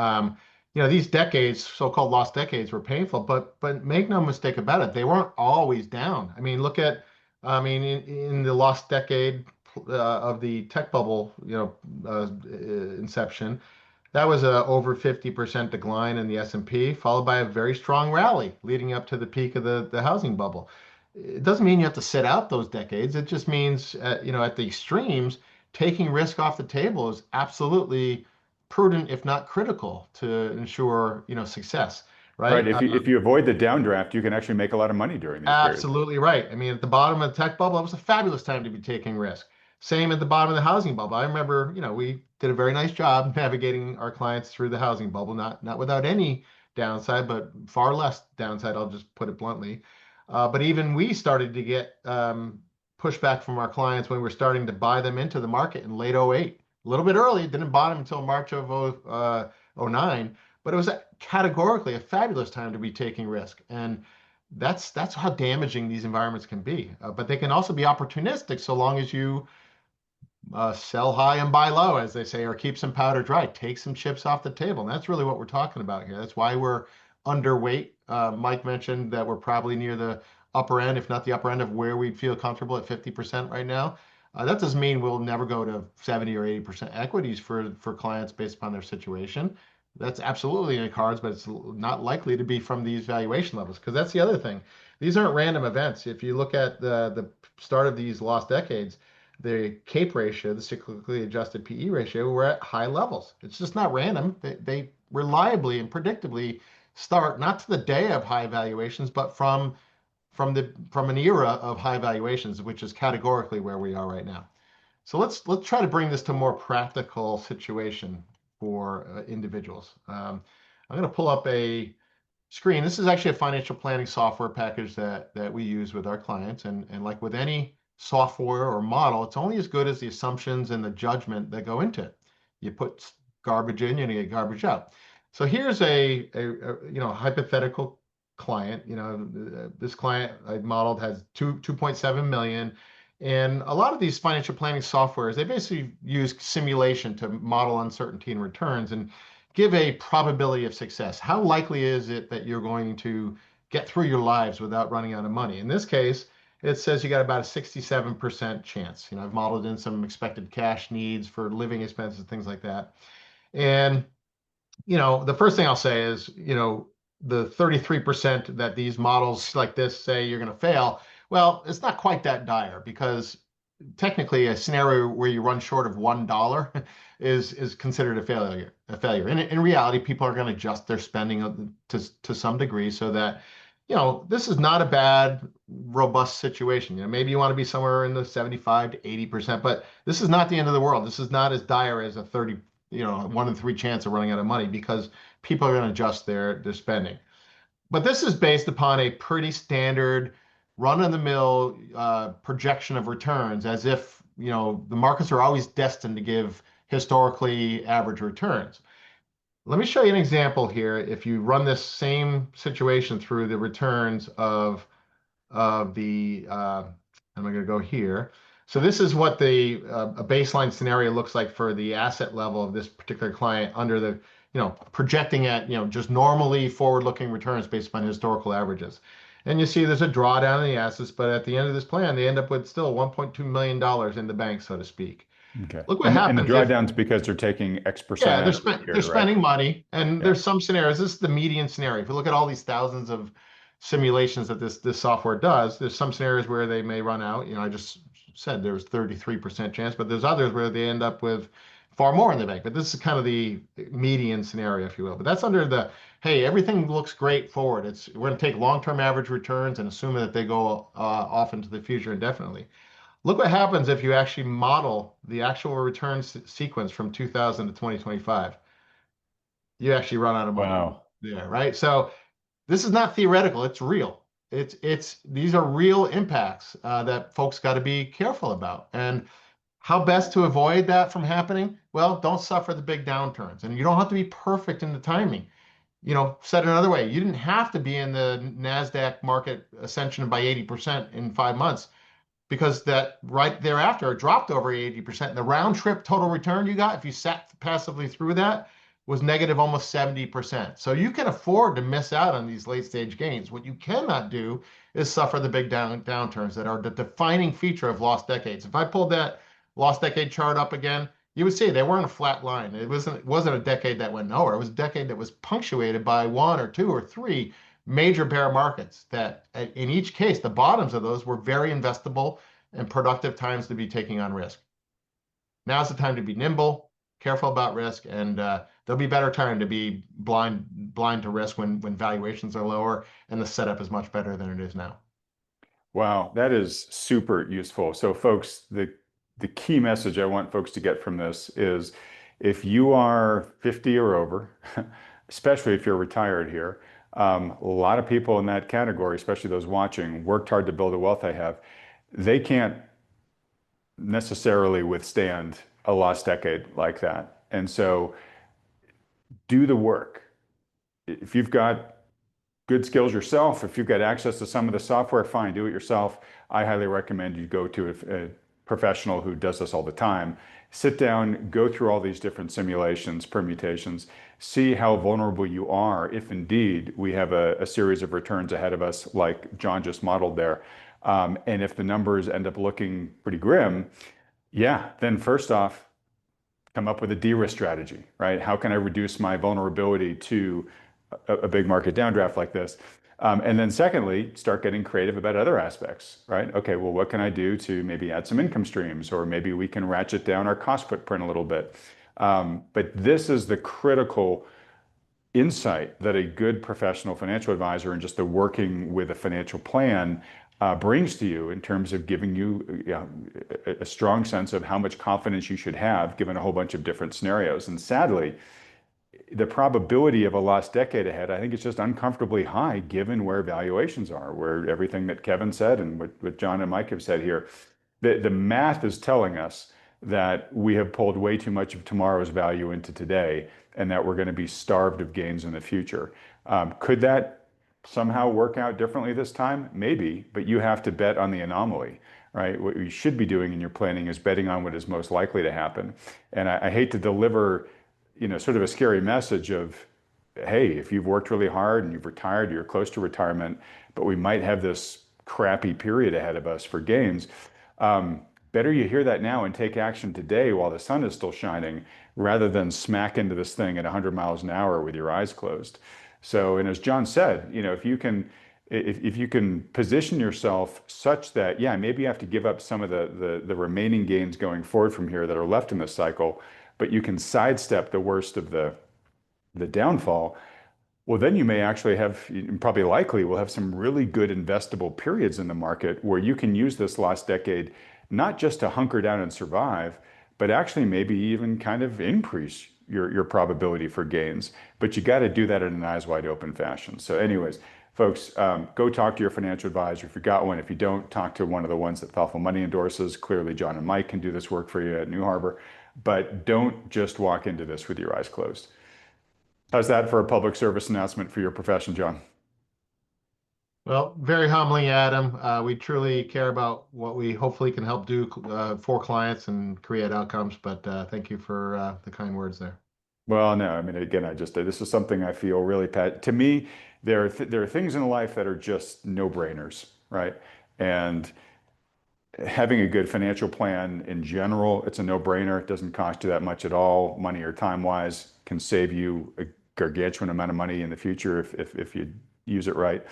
These decades, so-called lost decades, were painful, but make no mistake about it, they weren't always down. I mean, in the lost decade of the tech bubble, inception, that was a over 50% decline in the S&P, followed by a very strong rally leading up to the peak of the housing bubble. It doesn't mean you have to sit out those decades. It just means, at the extremes, taking risk off the table is absolutely prudent, if not critical, to ensure, success, Right. right? If you avoid the downdraft, you can actually make a lot of money during these periods. Absolutely right. I mean, at the bottom of the tech bubble, it was a fabulous time to be taking risk. Same at the bottom of the housing bubble. I remember, we did a very nice job navigating our clients through the housing bubble, not without any downside, but far less downside. I'll just put it bluntly. But even we started to get pushback from our clients when we were starting to buy them into the market in late '08. A little bit early, didn't buy them until March of '09, but it was categorically a fabulous time to be taking risk. And that's how damaging these environments can be. But they can also be opportunistic so long as you sell high and buy low, as they say, or keep some powder dry, take some chips off the table. And that's really what we're talking about here. That's why we're underweight. Mike mentioned that we're probably near the upper end, if not the upper end of where we'd feel comfortable at 50% right now. That doesn't mean we'll never go to 70 or 80% equities for clients based upon their situation. That's absolutely in the cards, but it's not likely to be from these valuation levels because that's the other thing. These aren't random events. If you look at the start of these lost decades, the CAPE ratio, the cyclically adjusted PE ratio, were at high levels. It's just not random. They reliably and predictably start not to the day of high valuations, but from an era of high valuations, which is categorically where we are right now. So let's try to bring this to a more practical situation for individuals. I'm going to pull up a screen. This is actually a financial planning software package that we use with our clients. And like with any software or model, it's only as good as the assumptions and the judgment that go into it. You put garbage in, you get garbage out. So here's a hypothetical client. This client I modeled has 2.7 million. And a lot of these financial planning softwares, they basically use simulation to model uncertainty and returns and give a probability of success. How likely is it that you're going to get through your lives without running out of money? In this case, it says you got about a 67% chance. I've modeled in some expected cash needs for living expenses, things like that. And, the first thing I'll say is, the 33% that these models like this say you're going to fail, well, it's not quite that dire because technically a scenario where you run short of $1 is considered a failure. In reality, people are going to adjust their spending to some degree so that this is not a bad, robust situation. Maybe you want to be somewhere in the 75 to 80%, but this is not the end of the world. This is not as dire as a 30, 1 in 3 chance of running out of money because people are going to adjust their spending. But this is based upon a pretty standard run-of-the-mill projection of returns, as if, the markets are always destined to give historically average returns. Let me show you an example here. If you run this same situation through the returns of the, I'm going to go here. So this is what a baseline scenario looks like for the asset level of this particular client under the, projecting at, just normally forward-looking returns based upon historical averages. And you see there's a drawdown in the assets, but at the end of this plan, they end up with still $1.2 million in the bank, so to speak. Okay. Look what And happens. the drawdowns because they're taking X percent. Yeah, Here, they're spending money, and Yeah. there's some scenarios. This is the median scenario. If you look at all these thousands of simulations that this software does, there's some scenarios where they may run out. I just said there's 33% chance, but there's others where they end up with far more in the bank. But this is kind of the median scenario, if you will. But that's under the, hey, everything looks great forward. We're going to take long-term average returns and assume that they go off into the future indefinitely. Look what happens if you actually model the actual return sequence from 2000 to 2025. You actually run out of money. Wow. Yeah, right. So this is not theoretical; it's real. These are real impacts that folks got to be careful about. And how best to avoid that from happening? Well, don't suffer the big downturns, and you don't have to be perfect in the timing. Said another way, you didn't have to be in the NASDAQ market ascension by 80% in 5 months, because that right thereafter it dropped over 80%. And the round trip total return you got, if you sat passively through that, was negative almost 70%. So you can afford to miss out on these late stage gains. What you cannot do is suffer the big downturns that are the defining feature of lost decades. If I pulled that lost decade chart up again, you would see they weren't a flat line. It wasn't a decade that went nowhere. It was a decade that was punctuated by 1 or 2 or 3 major bear markets that in each case, the bottoms of those were very investable and productive times to be taking on risk. Now's the time to be nimble, careful about risk, and there'll be better time to be blind to risk when valuations are lower and the setup is much better than it is now. Wow, that is super useful. So folks, the key message I want folks to get from this is if you are 50 or over, especially if you're retired here, a lot of people in that category, especially those watching, worked hard to build the wealth they have. They can't necessarily withstand a lost decade like that. And so do the work. If you've got good skills yourself, if you've got access to some of the software, fine, do it yourself. I highly recommend you go to a professional who does this all the time. Sit down, go through all these different simulations, permutations, see how vulnerable you are if indeed we have a series of returns ahead of us like John just modeled there. And if the numbers end up looking pretty grim, yeah, then first off, come up with a de-risk strategy, right? How can I reduce my vulnerability to a big market downdraft like this? And then secondly, start getting creative about other aspects, right? Okay, well, what can I do to maybe add some income streams, or maybe we can ratchet down our cost footprint a little bit. But this is the critical insight that a good professional financial advisor and just the working with a financial plan brings to you in terms of giving you a strong sense of how much confidence you should have given a whole bunch of different scenarios. And sadly, the probability of a lost decade ahead, I think it's just uncomfortably high given where valuations are, where everything that Kevin said and what John and Mike have said here. The math is telling us that we have pulled way too much of tomorrow's value into today and that we're going to be starved of gains in the future. Could that somehow work out differently this time? Maybe, but you have to bet on the anomaly, right? What you should be doing in your planning is betting on what is most likely to happen. And I hate to deliver sort of a scary message of, hey, if you've worked really hard and you've retired, you're close to retirement, but we might have this crappy period ahead of us for gains. Better you hear that now and take action today while the sun is still shining, rather than smack into this thing at 100 miles an hour with your eyes closed. So, and as John said, if you can position yourself such that, yeah, maybe you have to give up some of the remaining gains going forward from here that are left in this cycle, but you can sidestep the worst of the downfall. Well, then you may actually have, probably likely, will have some really good investable periods in the market where you can use this last decade not just to hunker down and survive, but actually maybe even kind of increase your probability for gains. But you got to do that in an eyes wide open fashion. So, anyways, folks, go talk to your financial advisor if you got one. If you don't, talk to one of the ones that Thoughtful Money endorses. Clearly, John and Mike can do this work for you at New Harbor. But don't just walk into this with your eyes closed. How's that for a public service announcement for your profession, John? Well, very humbling, Adam. We truly care about what we hopefully can help do for clients and create outcomes. But thank you for the kind words there. Well, no, I mean, again, this is something I feel really to me, there are things in life that are just no-brainers, right? And having a good financial plan in general, it's a no-brainer. It doesn't cost you that much at all, money or time-wise, can save you a gargantuan amount of money in the future if you use it right.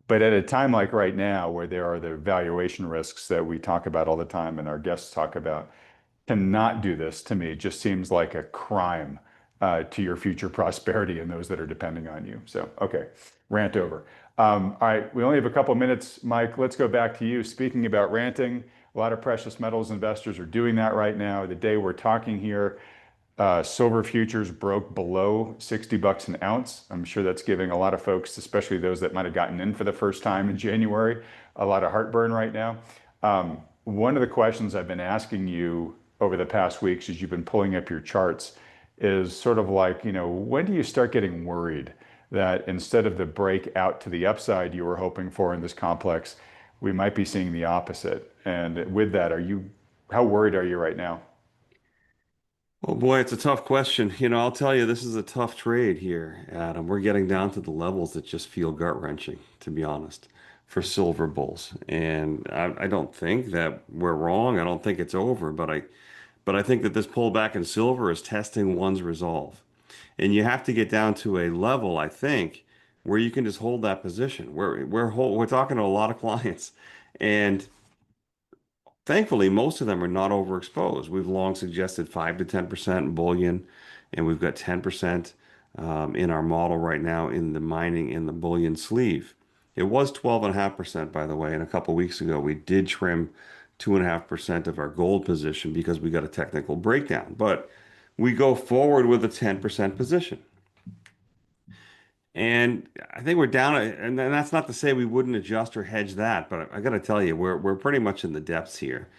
But at a time like right now, where there are the valuation risks that we talk about all the time and our guests talk about, to not do this to me just seems like a crime to your future prosperity and those that are depending on you. So, okay, rant over. All right, we only have a couple minutes. Mike, let's go back to you. Speaking about ranting, a lot of precious metals investors are doing that right now. The day we're talking here, silver futures broke below $60 an ounce. I'm sure that's giving a lot of folks, especially those that might have gotten in for the first time in January, a lot of heartburn right now. One of the questions I've been asking you over the past weeks as you've been pulling up your charts is sort of like, when do you start getting worried that instead of the break out to the upside you were hoping for in this complex, we might be seeing the opposite? And with that, how worried are you right now? Oh boy, it's a tough question. I'll tell you, this is a tough trade here, Adam. We're getting down to the levels that just feel gut-wrenching, to be honest, for silver bulls. And I don't think that we're wrong. I don't think it's over, but I think that this pullback in silver is testing one's resolve. And you have to get down to a level, I think, where you can just hold that position. We're talking to a lot of clients, and thankfully, most of them are not overexposed. We've long suggested 5 to 10% bullion, and we've got 10% in our model right now in the mining in the bullion sleeve. It was 12.5%, by the way, and a couple of weeks ago we did trim 2.5% of our gold position because we got a technical breakdown. But we go forward with a 10% position. And I think we're down, and that's not to say we wouldn't adjust or hedge that, but I got to tell you, we're pretty much in the depths here.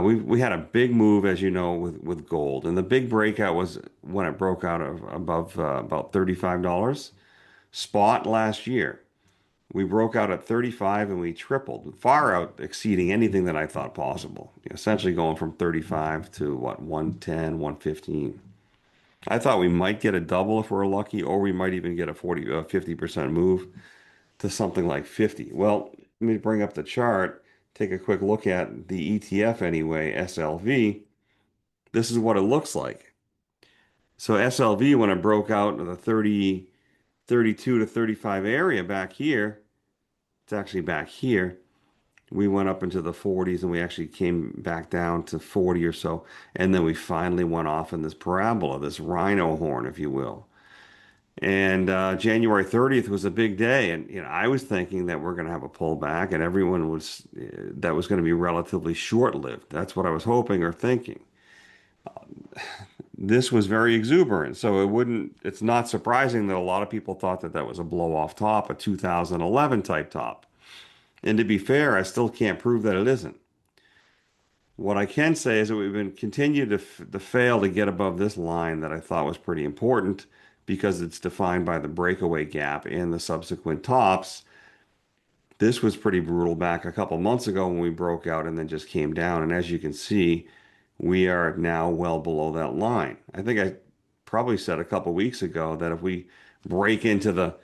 We had a big move, as you know, with gold, and the big breakout was when it broke out of above about $35 spot last year. We broke out at 35 and we tripled, far out exceeding anything that I thought possible. Essentially going from 35 to what, 110, 115. I thought we might get a double if we're lucky, or we might even get a 50% move to something like 50. Well, let me bring up the chart, take a quick look at the ETF anyway, SLV. This is what it looks like. So SLV, when it broke out of the 30, 32 to 35 area back here, it's actually back here. We went up into the 40s and we actually came back down to 40 or so. And then we finally went off in this parabola, this rhino horn, if you will. And January 30th was a big day. And I was thinking that we're going to have a pullback and that was going to be relatively short-lived. That's what I was hoping or thinking. This was very exuberant. So it's not surprising that a lot of people thought that was a blow-off top, a 2011 type top. And to be fair, I still can't prove that it isn't. What I can say is that we've been continued to fail to get above this line that I thought was pretty important because it's defined by the breakaway gap and the subsequent tops. This was pretty brutal back a couple months ago when we broke out and then just came down. And as you can see, we are now well below that line. I think I probably said a couple weeks ago that if we break into the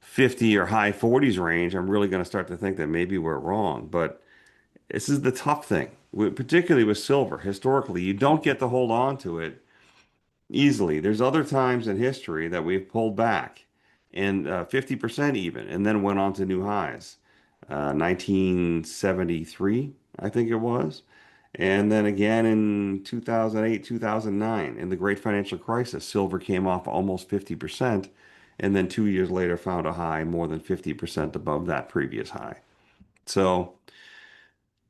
50 or high 40s range, I'm really going to start to think that maybe we're wrong. But this is the tough thing, particularly with silver. Historically, you don't get to hold on to it easily. There's other times in history that we've pulled back, and 50% even, and then went on to new highs. 1973, I think it was. And then again in 2008, 2009, in the great financial crisis, silver came off almost 50%. and then 2 years later found a high more than 50% above that previous high. So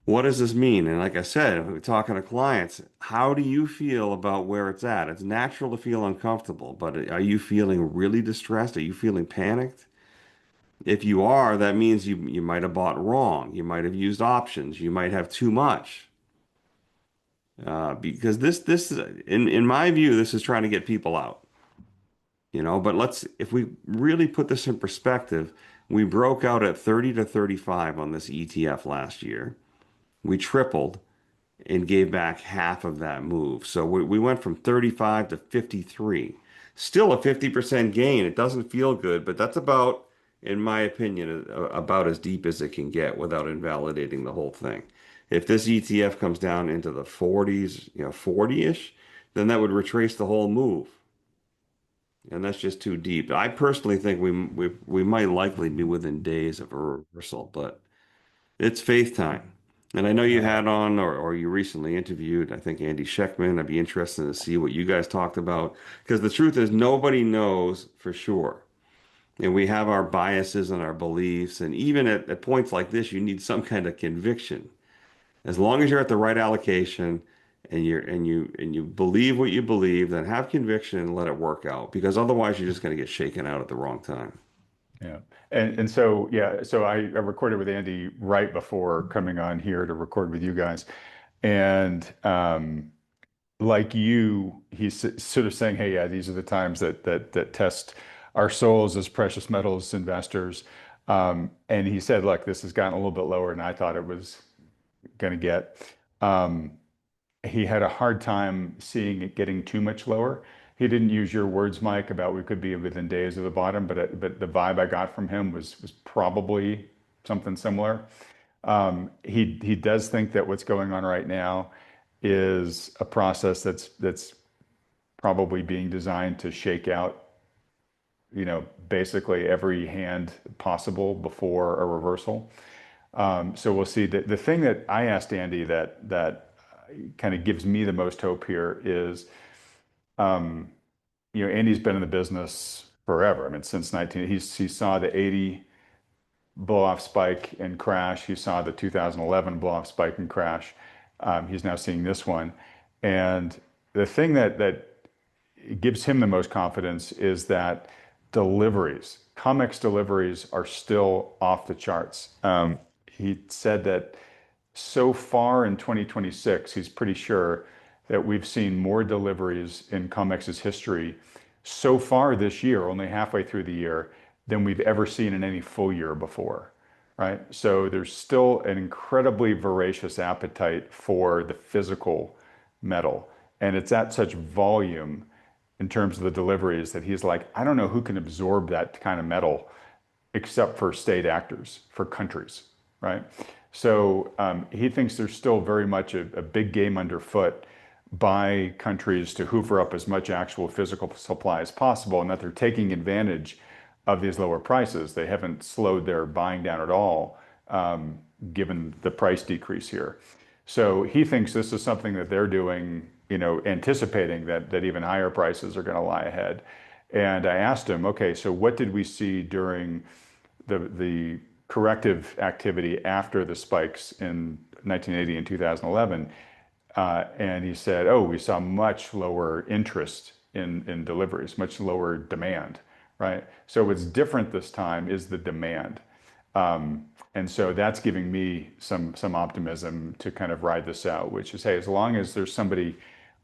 what does this mean? And like I said, if we're talking to clients, how do you feel about where it's at? It's natural to feel uncomfortable, but are you feeling really distressed? Are you feeling panicked? If you are, that means you might have bought wrong. You might have used options. You might have too much. Because this is, in my view, this is trying to get people out. But if we really put this in perspective, we broke out at 30 to 35 on this ETF last year. We tripled and gave back half of that move. So we went from 35 to 53. Still a 50% gain. It doesn't feel good, but that's about, in my opinion, about as deep as it can get without invalidating the whole thing. If this ETF comes down into the 40s, 40-ish, then that would retrace the whole move. And that's just too deep. I personally think we might likely be within days of a reversal, but it's faith time. And I know you had on, or you recently interviewed, I think, Andy Schechtman. I'd be interested to see what you guys talked about. Because the truth is, nobody knows for sure. And we have our biases and our beliefs. And even at points like this, you need some kind of conviction. As long as you're at the right allocation and you believe what you believe, then have conviction and let it work out. Because otherwise, you're just going to get shaken out at the wrong time. Yeah. And so, yeah, so I recorded with Andy right before coming on here to record with you guys. And like you, he's sort of saying, hey, yeah, these are the times that test our souls as precious metals investors. And he said, look, this has gotten a little bit lower than I thought it was going to get. He had a hard time seeing it getting too much lower. He didn't use your words, Mike, about we could be within days of the bottom, but the vibe I got from him was probably something similar. He does think that what's going on right now is a process that's probably being designed to shake out, basically every hand possible before a reversal. So we'll see. The thing that I asked Andy that kind of gives me the most hope here is, Andy's been in the business forever. I mean, since he saw the 80 blow-off spike and crash. He saw the 2011 blow-off spike and crash. He's now seeing this one. And the thing that gives him the most confidence is that COMEX deliveries are still off the charts. He said that so far in 2026, he's pretty sure that we've seen more deliveries in COMEX's history so far this year, only halfway through the year, than we've ever seen in any full year before, right? So there's still an incredibly voracious appetite for the physical metal. And it's at such volume in terms of the deliveries that he's like, I don't know who can absorb that kind of metal except for state actors, for countries, right? So he thinks there's still very much a big game underfoot by countries to hoover up as much actual physical supply as possible, and that they're taking advantage of these lower prices. They haven't slowed their buying down at all, given the price decrease here. So he thinks this is something that they're doing, anticipating that even higher prices are going to lie ahead. And I asked him, okay, so what did we see during the corrective activity after the spikes in 1980 and 2011? And he said, oh, we saw much lower interest in deliveries, much lower demand, right? So what's different this time is the demand. And so that's giving me some optimism to kind of ride this out, which is, hey, as long as there's somebody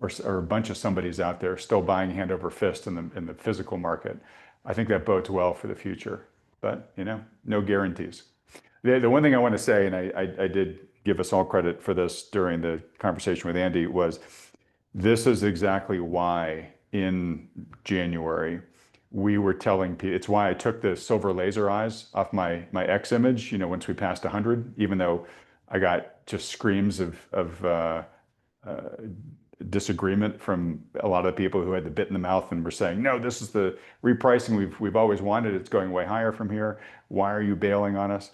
or a bunch of somebody's out there still buying hand over fist in the physical market, I think that bodes well for the future. But, no guarantees. The one thing I want to say, and I did give us all credit for this during the conversation with Andy, was this is exactly why in January we were telling people, it's why I took the silver laser eyes off my X image, once we passed 100, even though I got just screams of disagreement from a lot of the people who had the bit in the mouth and were saying, no, this is the repricing we've always wanted. It's going way higher from here. Why are you bailing on us?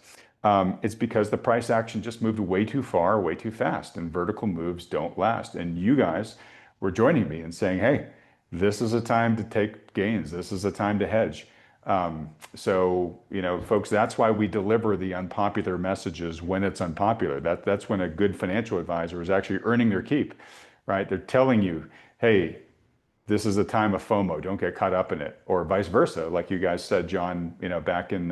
It's because the price action just moved way too far, way too fast, and vertical moves don't last. And you guys were joining me and saying, hey, this is a time to take gains. This is a time to hedge. So, folks, that's why we deliver the unpopular messages when it's unpopular. That's when a good financial advisor is actually earning their keep, right? They're telling you, hey, this is a time of FOMO. Don't get caught up in it, or vice versa. Like you guys said, John, back in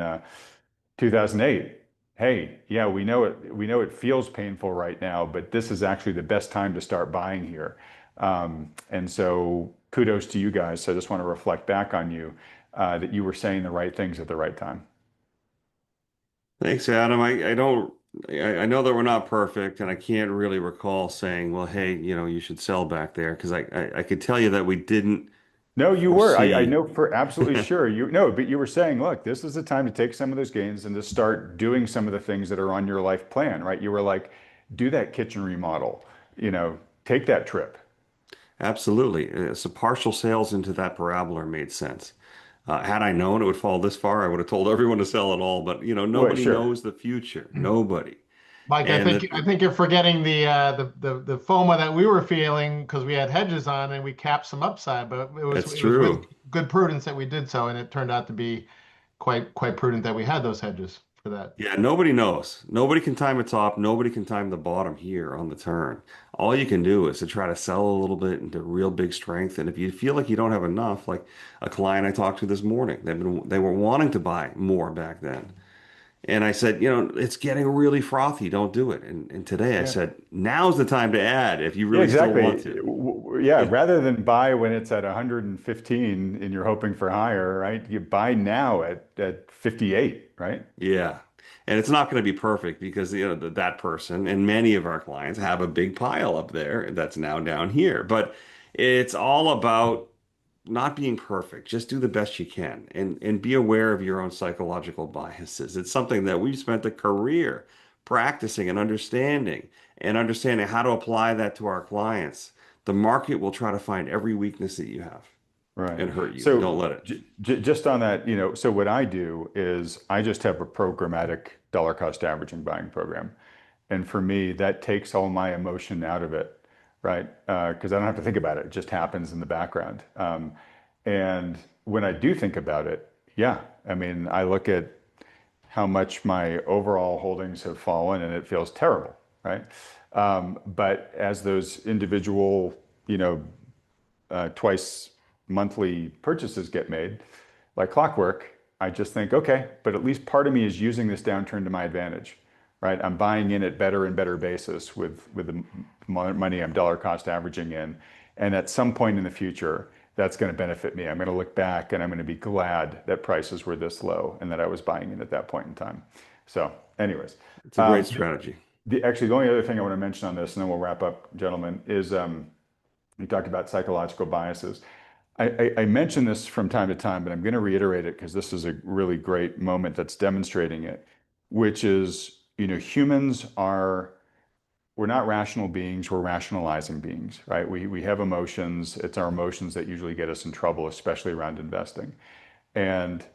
2008. Hey, yeah, we know it. We know it feels painful right now, but this is actually the best time to start buying here. And so, kudos to you guys. So I just want to reflect back on you that you were saying the right things at the right time. Thanks, Adam. I don't. I know that we're not perfect, and I can't really recall saying, "Well, hey, you should sell back there," because I could tell you that we didn't No, you were. I foresee. know for absolutely sure. No, but you were saying, look, this is the time to take some of those gains and to start doing some of the things that are on your life plan, right? You were like, do that kitchen remodel, take that trip. Absolutely. So partial sales into that parabola made sense. Had I known it would fall this far, I would have told everyone to sell it all. But Well, nobody sure. knows the future. Nobody. Mike, I And think that I think you're forgetting the FOMO that we were feeling because we had hedges on and we capped some upside, but it was that's it was with true. good prudence that we did so, and it turned out to be quite prudent that we had those hedges for that. Yeah, nobody knows. Nobody can time a top. Nobody can time the bottom here on the turn. All you can do is to try to sell a little bit into real big strength. And if you feel like you don't have enough, like a client I talked to this morning, they were wanting to buy more back then. And I said, it's getting really frothy. Don't do it. And today I Yeah. said, now's the time to add if you Yeah, really still want exactly. to. Yeah, rather than buy when it's at 115 and you're hoping for higher, right? You buy now at 58, right? Yeah. And it's not going to be perfect because that person and many of our clients have a big pile up there that's now down here. But it's all about not being perfect. Just do the best you can and be aware of your own psychological biases. It's something that we've spent a career practicing and understanding how to apply that to our clients. The market will try to find every weakness that you have Right. and hurt you. So Don't let it. just on that, so what I do is I just have a programmatic dollar cost averaging buying program. And for me, that takes all my emotion out of it, right? Because I don't have to think about it. It just happens in the background. And when I do think about it, yeah, I mean, I look at how much my overall holdings have fallen and it feels terrible, right? But as those individual, twice monthly purchases get made, like clockwork, I just think, okay, but at least part of me is using this downturn to my advantage, right? I'm buying in at better and better basis with the money I'm dollar cost averaging in, and at some point in the future, that's going to benefit me. I'm going to look back and I'm going to be glad that prices were this low and that I was buying in at that point in time. So, anyways, It's a great strategy. actually the only other thing I want to mention on this, and then we'll wrap up, gentlemen, is you talked about psychological biases. I mention this from time to time, but I'm going to reiterate it because this is a really great moment that's demonstrating it, which is, humans are, we're not rational beings, we're rationalizing beings, right? We have emotions. It's our emotions that usually get us in trouble, especially around investing. And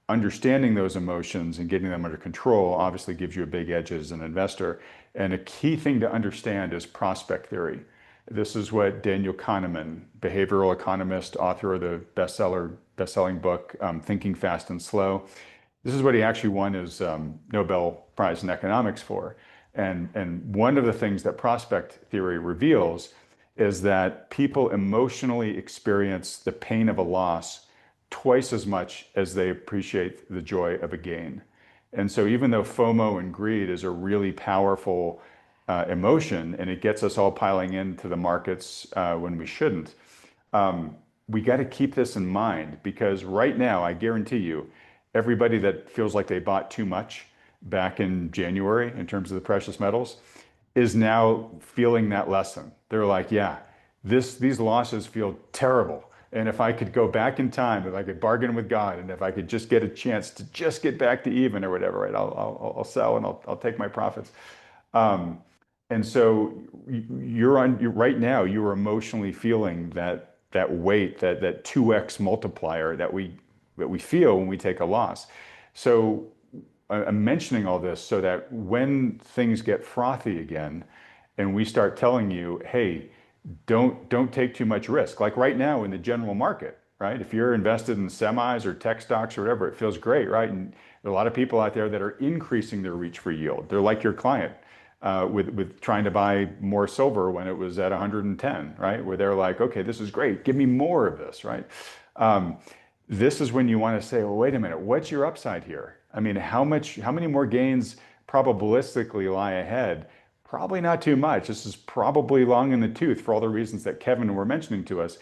understanding those emotions and getting them under control obviously gives you a big edge as an investor. And a key thing to understand is prospect theory. This is what Daniel Kahneman, behavioral economist, author of the best-selling book, Thinking Fast and Slow. This is what he actually won his Nobel Prize in economics for. And one of the things that prospect theory reveals is that people emotionally experience the pain of a loss twice as much as they appreciate the joy of a gain. And so even though FOMO and greed is a really powerful emotion and it gets us all piling into the markets when we shouldn't, we got to keep this in mind because right now, I guarantee you, everybody that feels like they bought too much back in January in terms of the precious metals is now feeling that lesson. They're like, yeah, these losses feel terrible. And if I could go back in time, if I could bargain with God, and if I could just get a chance to just get back to even or whatever, right? I'll sell and I'll take my profits. And so you're right now, you're emotionally feeling that weight, that 2x multiplier that we feel when we take a loss. So I'm mentioning all this so that when things get frothy again, and we start telling you, hey, don't take too much risk. Like right now in the general market, right? If you're invested in semis or tech stocks or whatever, it feels great, right? And there are a lot of people out there that are increasing their reach for yield. They're like your client with trying to buy more silver when it was at 110, right? Where they're like, okay, this is great. Give me more of this, right? This is when you want to say, well, wait a minute, what's your upside here? I mean, how many more gains probabilistically lie ahead? Probably not too much. This is probably long in the tooth for all the reasons that Kevin were mentioning to us.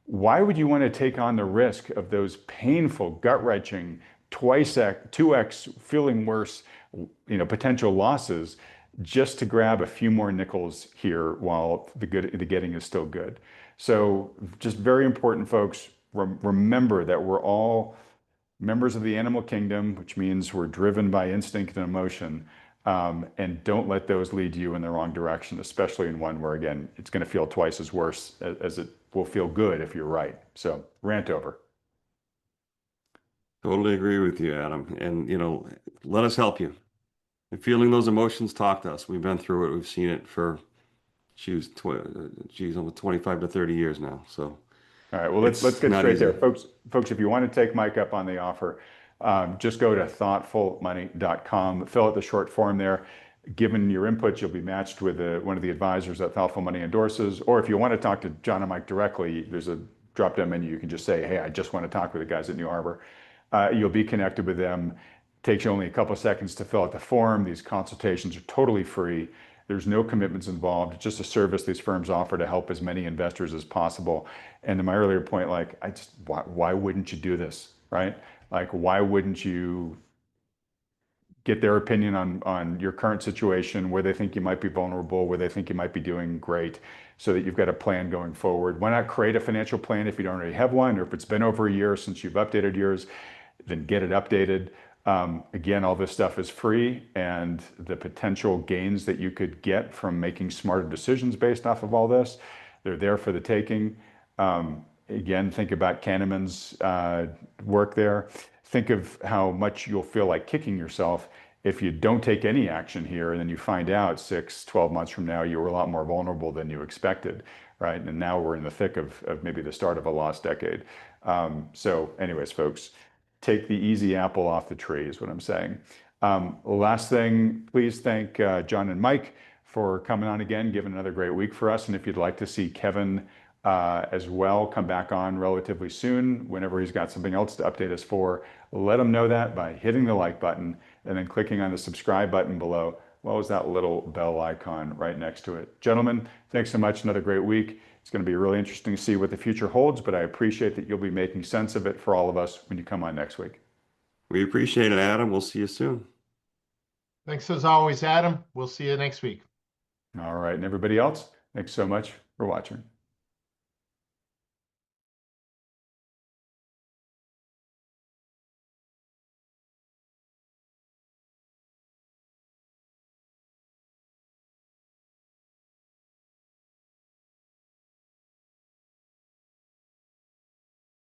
Why would you want to take on the risk of those painful, gut-wrenching, 2x feeling worse, potential losses just to grab a few more nickels here while the getting is still good? So just very important, folks. Remember that we're all members of the animal kingdom, which means we're driven by instinct and emotion. And don't let those lead you in the wrong direction, especially in one where, again, it's going to feel twice as worse as it will feel good if you're right. So rant over. Totally agree with you, Adam. And, let us help you. And feeling those emotions, talk to us. We've been through it. We've seen it for, almost 25 to 30 years now. So. All right, well, let's get straight there. Folks, if you want to take Mike up on the offer, just go to thoughtfulmoney.com, fill out the short form there. Given your input, you'll be matched with one of the advisors that Thoughtful Money endorses. Or if you want to talk to John and Mike directly, there's a drop-down menu. You can just say, hey, I just want to talk with the guys at New Harbor. You'll be connected with them. Takes you only a couple of seconds to fill out the form. These consultations are totally free. There's no commitments involved. It's just a service these firms offer to help as many investors as possible. And to my earlier point, why wouldn't you do this, right? Like, why wouldn't you get their opinion on your current situation, where they think you might be vulnerable, where they think you might be doing great, so that you've got a plan going forward? Why not create a financial plan if you don't already have one, or if it's been over a year since you've updated yours, then get it updated. Again, all this stuff is free, and the potential gains that you could get from making smarter decisions based off of all this, they're there for the taking. Again, think about Kahneman's work there. Think of how much you'll feel like kicking yourself if you don't take any action here, and then you find out 6-12 months from now you were a lot more vulnerable than you expected, right? And now we're in the thick of maybe the start of a lost decade. So anyways, folks, take the easy apple off the tree is what I'm saying. Last thing, please thank John and Mike for coming on again, giving another great week for us. And if you'd like to see Kevin as well come back on relatively soon, whenever he's got something else to update us for, let him know that by hitting the like button and then clicking on the subscribe button below. What was that little bell icon right next to it? Gentlemen, thanks so much. Another great week. It's going to be really interesting to see what the future holds, but I appreciate that you'll be making sense of it for all of us when you come on next week. We appreciate it, Adam. We'll see you soon. Thanks as always, Adam. We'll see you next week. All right. And everybody else, thanks so much for watching.